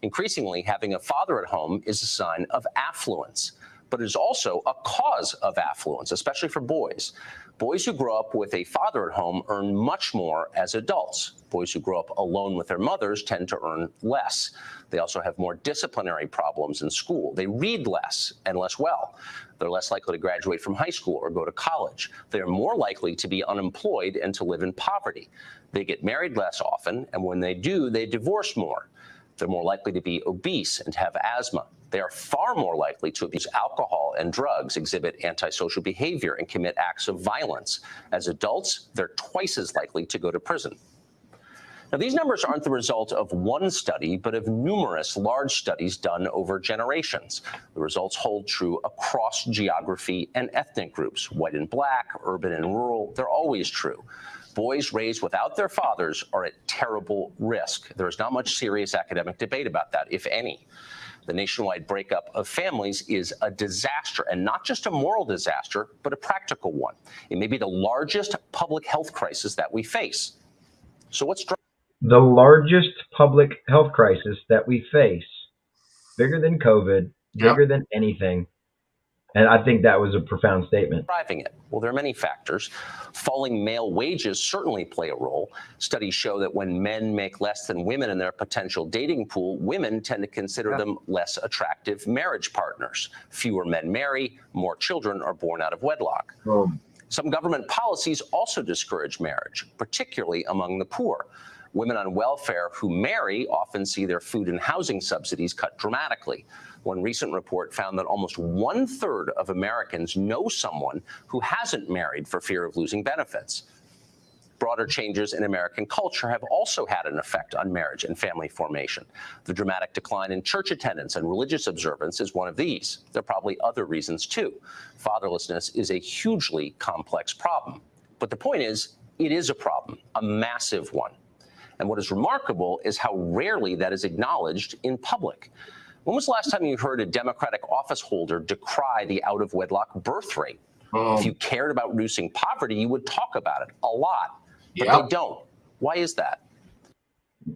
Increasingly, having a father at home is a sign of affluence, but it is also a cause of affluence, especially for boys. Boys who grow up with a father at home earn much more as adults. Boys who grow up alone with their mothers tend to earn less. They also have more disciplinary problems in school. They read less and less well. They're less likely to graduate from high school or go to college. They are more likely to be unemployed and to live in poverty. They get married less often, and when they do, they divorce more. They're more likely to be obese and have asthma. They are far more likely to abuse alcohol and drugs, exhibit antisocial behavior, and commit acts of violence. As adults, they're twice as likely to go to prison. Now, these numbers aren't the result of one study, but of numerous large studies done over generations. The results hold true across geography and ethnic groups, white and black, urban and rural. They're always true. Boys raised without their fathers are at terrible risk. There's not much serious academic debate about that, if any. The nationwide breakup of families is a disaster, and not just a moral disaster, but a practical one. It may be the largest public health crisis that we face. So what's the largest public health crisis that we face, bigger than COVID, bigger than anything. And I think that was a profound statement. Driving it? Well, there are many factors. Falling male wages certainly play a role. Studies show that when men make less than women in their potential dating pool, women tend to consider them less attractive marriage partners. Fewer men marry, more children are born out of wedlock. Some government policies also discourage marriage, particularly among the poor. Women on welfare who marry often see their food and housing subsidies cut dramatically. One recent report found that almost 1/3 of Americans know someone who hasn't married for fear of losing benefits. Broader changes in American culture have also had an effect on marriage and family formation. The dramatic decline in church attendance and religious observance is one of these. There are probably other reasons too. Fatherlessness is a hugely complex problem. But the point is, it is a problem, a massive one. And what is remarkable is how rarely that is acknowledged in public. When was the last time you heard a Democratic office holder decry the out-of-wedlock birth rate? If you cared about reducing poverty, you would talk about it a lot, but they don't. Why is that?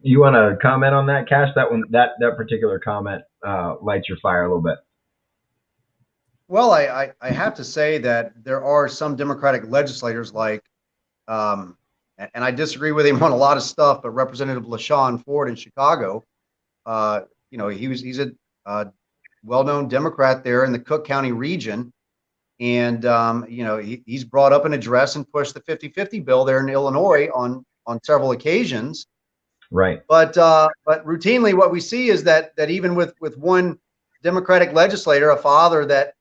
You want to comment on that, Kash? That particular comment lights your fire a little bit. Well, I have to say that there are some Democratic legislators like, and I disagree with him on a lot of stuff, but Representative LaShawn Ford in Chicago, he's a well-known Democrat there in the Cook County region. And, he's brought up an address and pushed the 50-50 bill there in Illinois on several occasions. Right. But routinely what we see is that even with one Democratic legislator, a father that,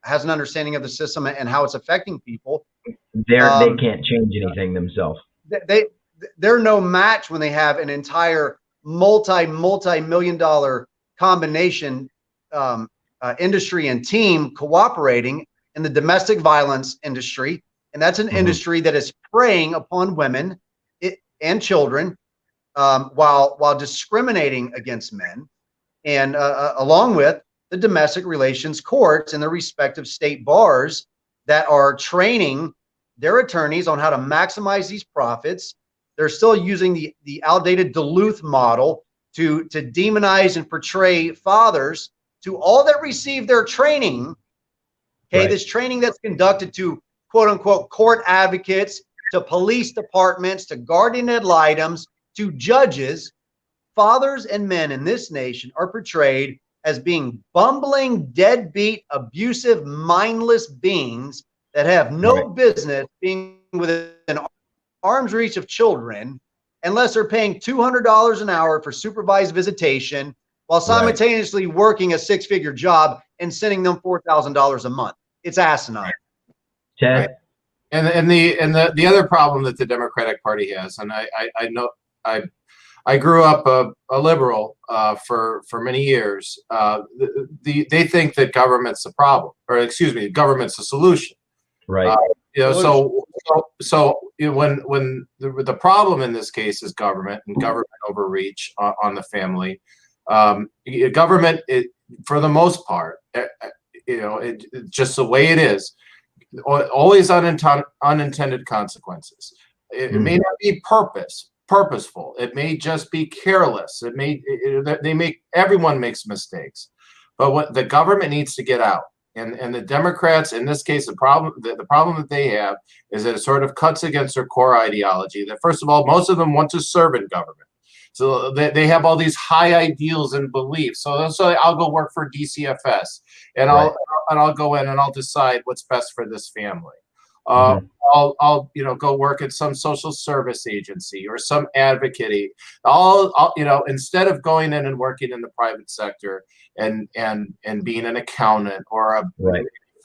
has an understanding of the system and how it's affecting people, they can't change anything themselves. They're no match when they have an entire multi-million-dollar combination industry and team cooperating in the domestic violence industry. And that's an industry that is preying upon women and children while discriminating against men, and along with the domestic relations courts and the respective state bars that are training their attorneys on how to maximize these profits. They're still using the outdated Duluth model to demonize and portray fathers to all that receive their training. Okay, this training that's conducted to quote unquote court advocates, to police departments, to guardian ad litems, to judges. Fathers and men in this nation are portrayed as being bumbling, deadbeat, abusive, mindless beings that have no business being within arm's reach of children unless they're paying $200 an hour for supervised visitation while simultaneously working a six-figure job and sending them $4,000 a month. It's asinine. Ted? And the other problem that the Democratic Party has, and I know I grew up a liberal for many years. They think that government's the problem, or excuse me, government's the solution. Right. So when the problem in this case is government and government overreach on the family, government, for the most part, just the way it is, always unintended consequences. It may not be purposeful. It may just be careless. Everyone makes mistakes, but what the government needs to get out. And the Democrats, in this case, the problem that they have is that it sort of cuts against their core ideology. That first of all, most of them want to serve in government, so they have all these high ideals and beliefs. So I'll go work for DCFS, and I'll go in and I'll decide what's best for this family. I'll go work at some social service agency or some advocacy. I'll instead of going in and working in the private sector and being an accountant or a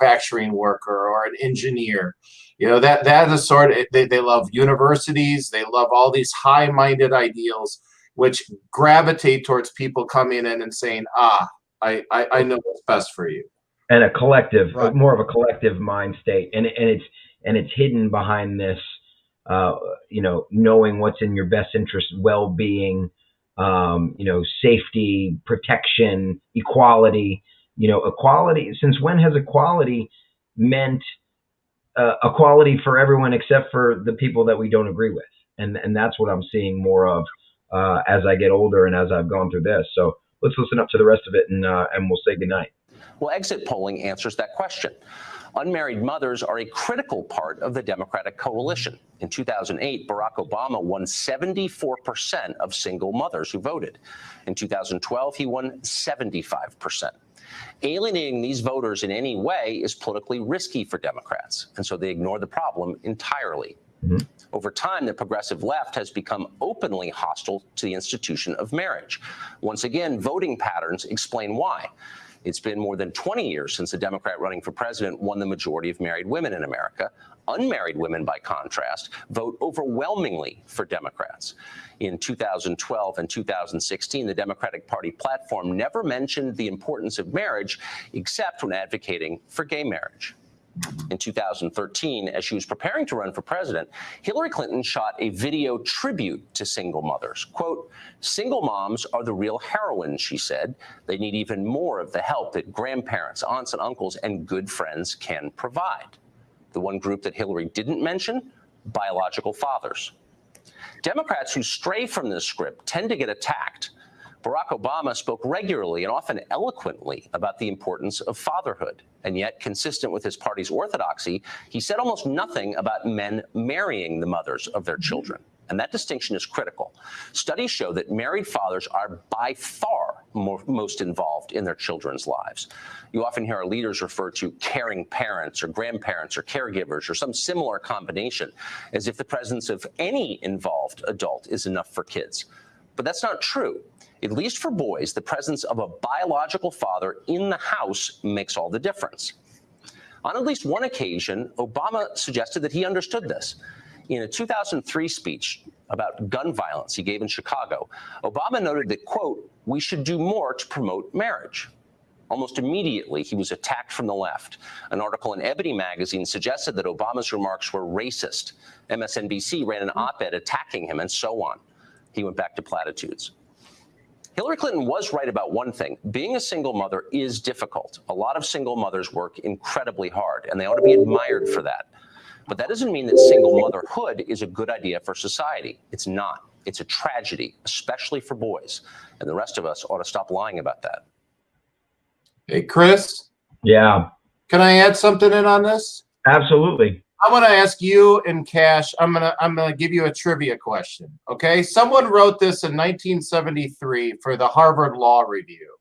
manufacturing worker or an engineer. You know, that is a sort of, they love universities. They love all these high-minded ideals, which gravitate towards people coming in and saying, I know what's best for you. And a collective, Right. more of a collective mind state. And it's hidden behind this, knowing what's in your best interest, well-being, safety, protection, equality. Equality. Since when has equality meant equality for everyone except for the people that we don't agree with? And that's what I'm seeing more of as I get older and as I've gone through this. So let's listen up to the rest of it, and we'll say goodnight. Well, exit polling answers that question. Unmarried mothers are a critical part of the Democratic coalition. In 2008, Barack Obama won 74% of single mothers who voted. In 2012, he won 75%. Alienating these voters in any way is politically risky for Democrats, and so they ignore the problem entirely. Mm-hmm. Over time, the progressive left has become openly hostile to the institution of marriage. Once again, voting patterns explain why. It's been more than 20 years since a Democrat running for president won the majority of married women in America. Unmarried women, by contrast, vote overwhelmingly for Democrats. In 2012 and 2016, the Democratic Party platform never mentioned the importance of marriage except when advocating for gay marriage. In 2013, as she was preparing to run for president, Hillary Clinton shot a video tribute to single mothers. Quote, "Single moms are the real heroines," she said. "They need even more of the help that grandparents, aunts and uncles, and good friends can provide." The one group that Hillary didn't mention, biological fathers. Democrats who stray from this script tend to get attacked. Barack Obama spoke regularly and often eloquently about the importance of fatherhood. And yet, consistent with his party's orthodoxy, he said almost nothing about men marrying the mothers of their children. And that distinction is critical. Studies show that married fathers are by far most involved in their children's lives. You often hear our leaders refer to caring parents or grandparents or caregivers or some similar combination, as if the presence of any involved adult is enough for kids. But that's not true. At least for boys, the presence of a biological father in the house makes all the difference. On at least one occasion, Obama suggested that he understood this. In a 2003 speech about gun violence he gave in Chicago, Obama noted that, quote, "We should do more to promote marriage." Almost immediately, he was attacked from the left. An article in Ebony magazine suggested that Obama's remarks were racist. MSNBC ran an op-ed attacking him, and so on. He went back to platitudes. Hillary Clinton was right about one thing. Being a single mother is difficult. A lot of single mothers work incredibly hard, and they ought to be admired for that. But that doesn't mean that single motherhood is a good idea for society. It's not. It's a tragedy, especially for boys. And the rest of us ought to stop lying about that. Hey, Chris? Yeah. Can I add something in on this? Absolutely. I want to ask you and Kash, I'm gonna give you a trivia question. Okay. Someone wrote this in 1973 for the Harvard Law Review.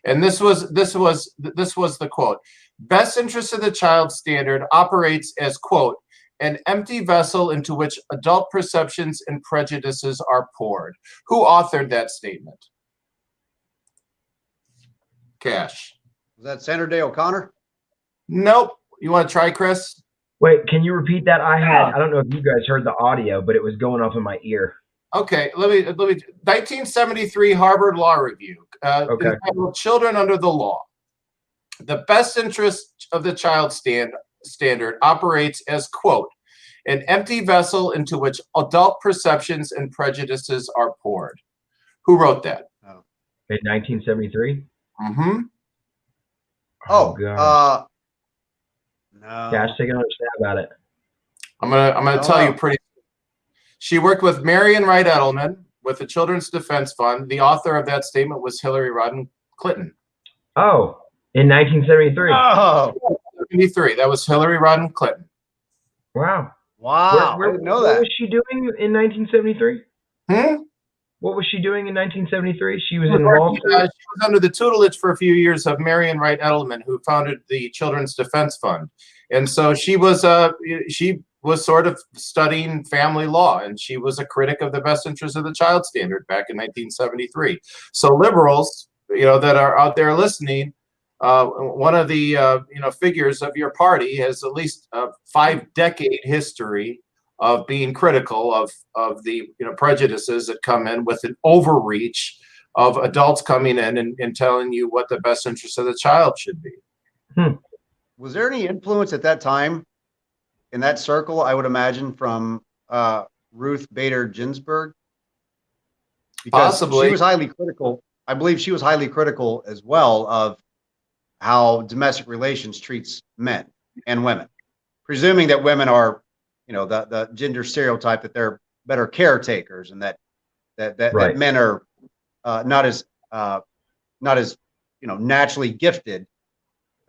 And this was the quote. "Best interest of the child standard operates as, quote, an empty vessel into which adult perceptions and prejudices are poured." Who authored that statement? Kash. Was that Sandra Day O'Connor? Nope. You want to try, Chris? Wait, can you repeat that? I don't know if you guys heard the audio, but it was going off in my ear. Okay, let me 1973 Harvard Law Review, entitled "Children Under the Law." "The best interest of the child standard operates as, quote, an empty vessel into which adult perceptions and prejudices are poured." Who wrote that? In 1973? Mm-hmm. God. No. Kash, take another stab at it. I'm gonna tell you pretty. She worked with Marian Wright Edelman with the Children's Defense Fund. The author of that statement was Hillary Rodham Clinton. Oh, in 1973. Oh, 73. That was Hillary Rodham Clinton. Wow. Wow. I didn't know that. What was she doing in 1973? Hmm? What was she doing in 1973? She was involved. She was under the tutelage for a few years of Marian Wright Edelman, who founded the Children's Defense Fund, and so she was sort of studying family law, and she was a critic of the best interest of the child standard back in 1973. So liberals, that are out there listening, one of the figures of your party has at least a 5-decade history of being critical of the prejudices that come in with an overreach of adults coming in and telling you what the best interest of the child should be. Was there any influence at that time in that circle, I would imagine, from Ruth Bader Ginsburg? Because Possibly. she was highly critical. I believe she was highly critical as well of how domestic relations treats men and women, presuming that women are, the gender stereotype that they're better caretakers and that Right. men are not as naturally gifted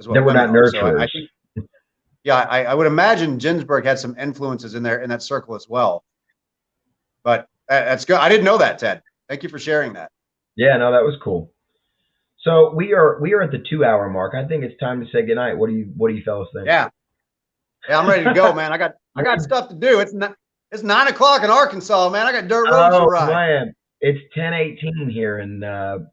as what That we're women not are. So nurturers. I think, yeah, I would imagine Ginsburg had some influences in that circle as well. But that's good. I didn't know that, Ted. Thank you for sharing that. Yeah, no, that was cool. So we are at the 2-hour mark. I think it's time to say goodnight. What do you fellas think? Yeah, I'm ready to go, man. I got stuff to do. It's 9 o'clock in Arkansas, man. I got dirt roads to ride. Man, it's 10:18 here in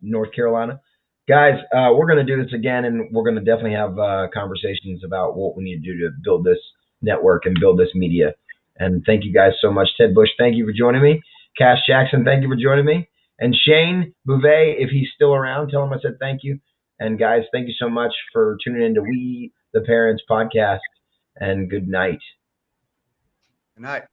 North Carolina. Guys, we're going to do this again, and we're going to definitely have conversations about what we need to do to build this network and build this media. And thank you guys so much. Ted Bush, thank you for joining me. Kash Jackson, thank you for joining me. And Shane Bouvet, if he's still around, tell him I said thank you. And guys, thank you so much for tuning in to We the Parents podcast. And good night. Good night.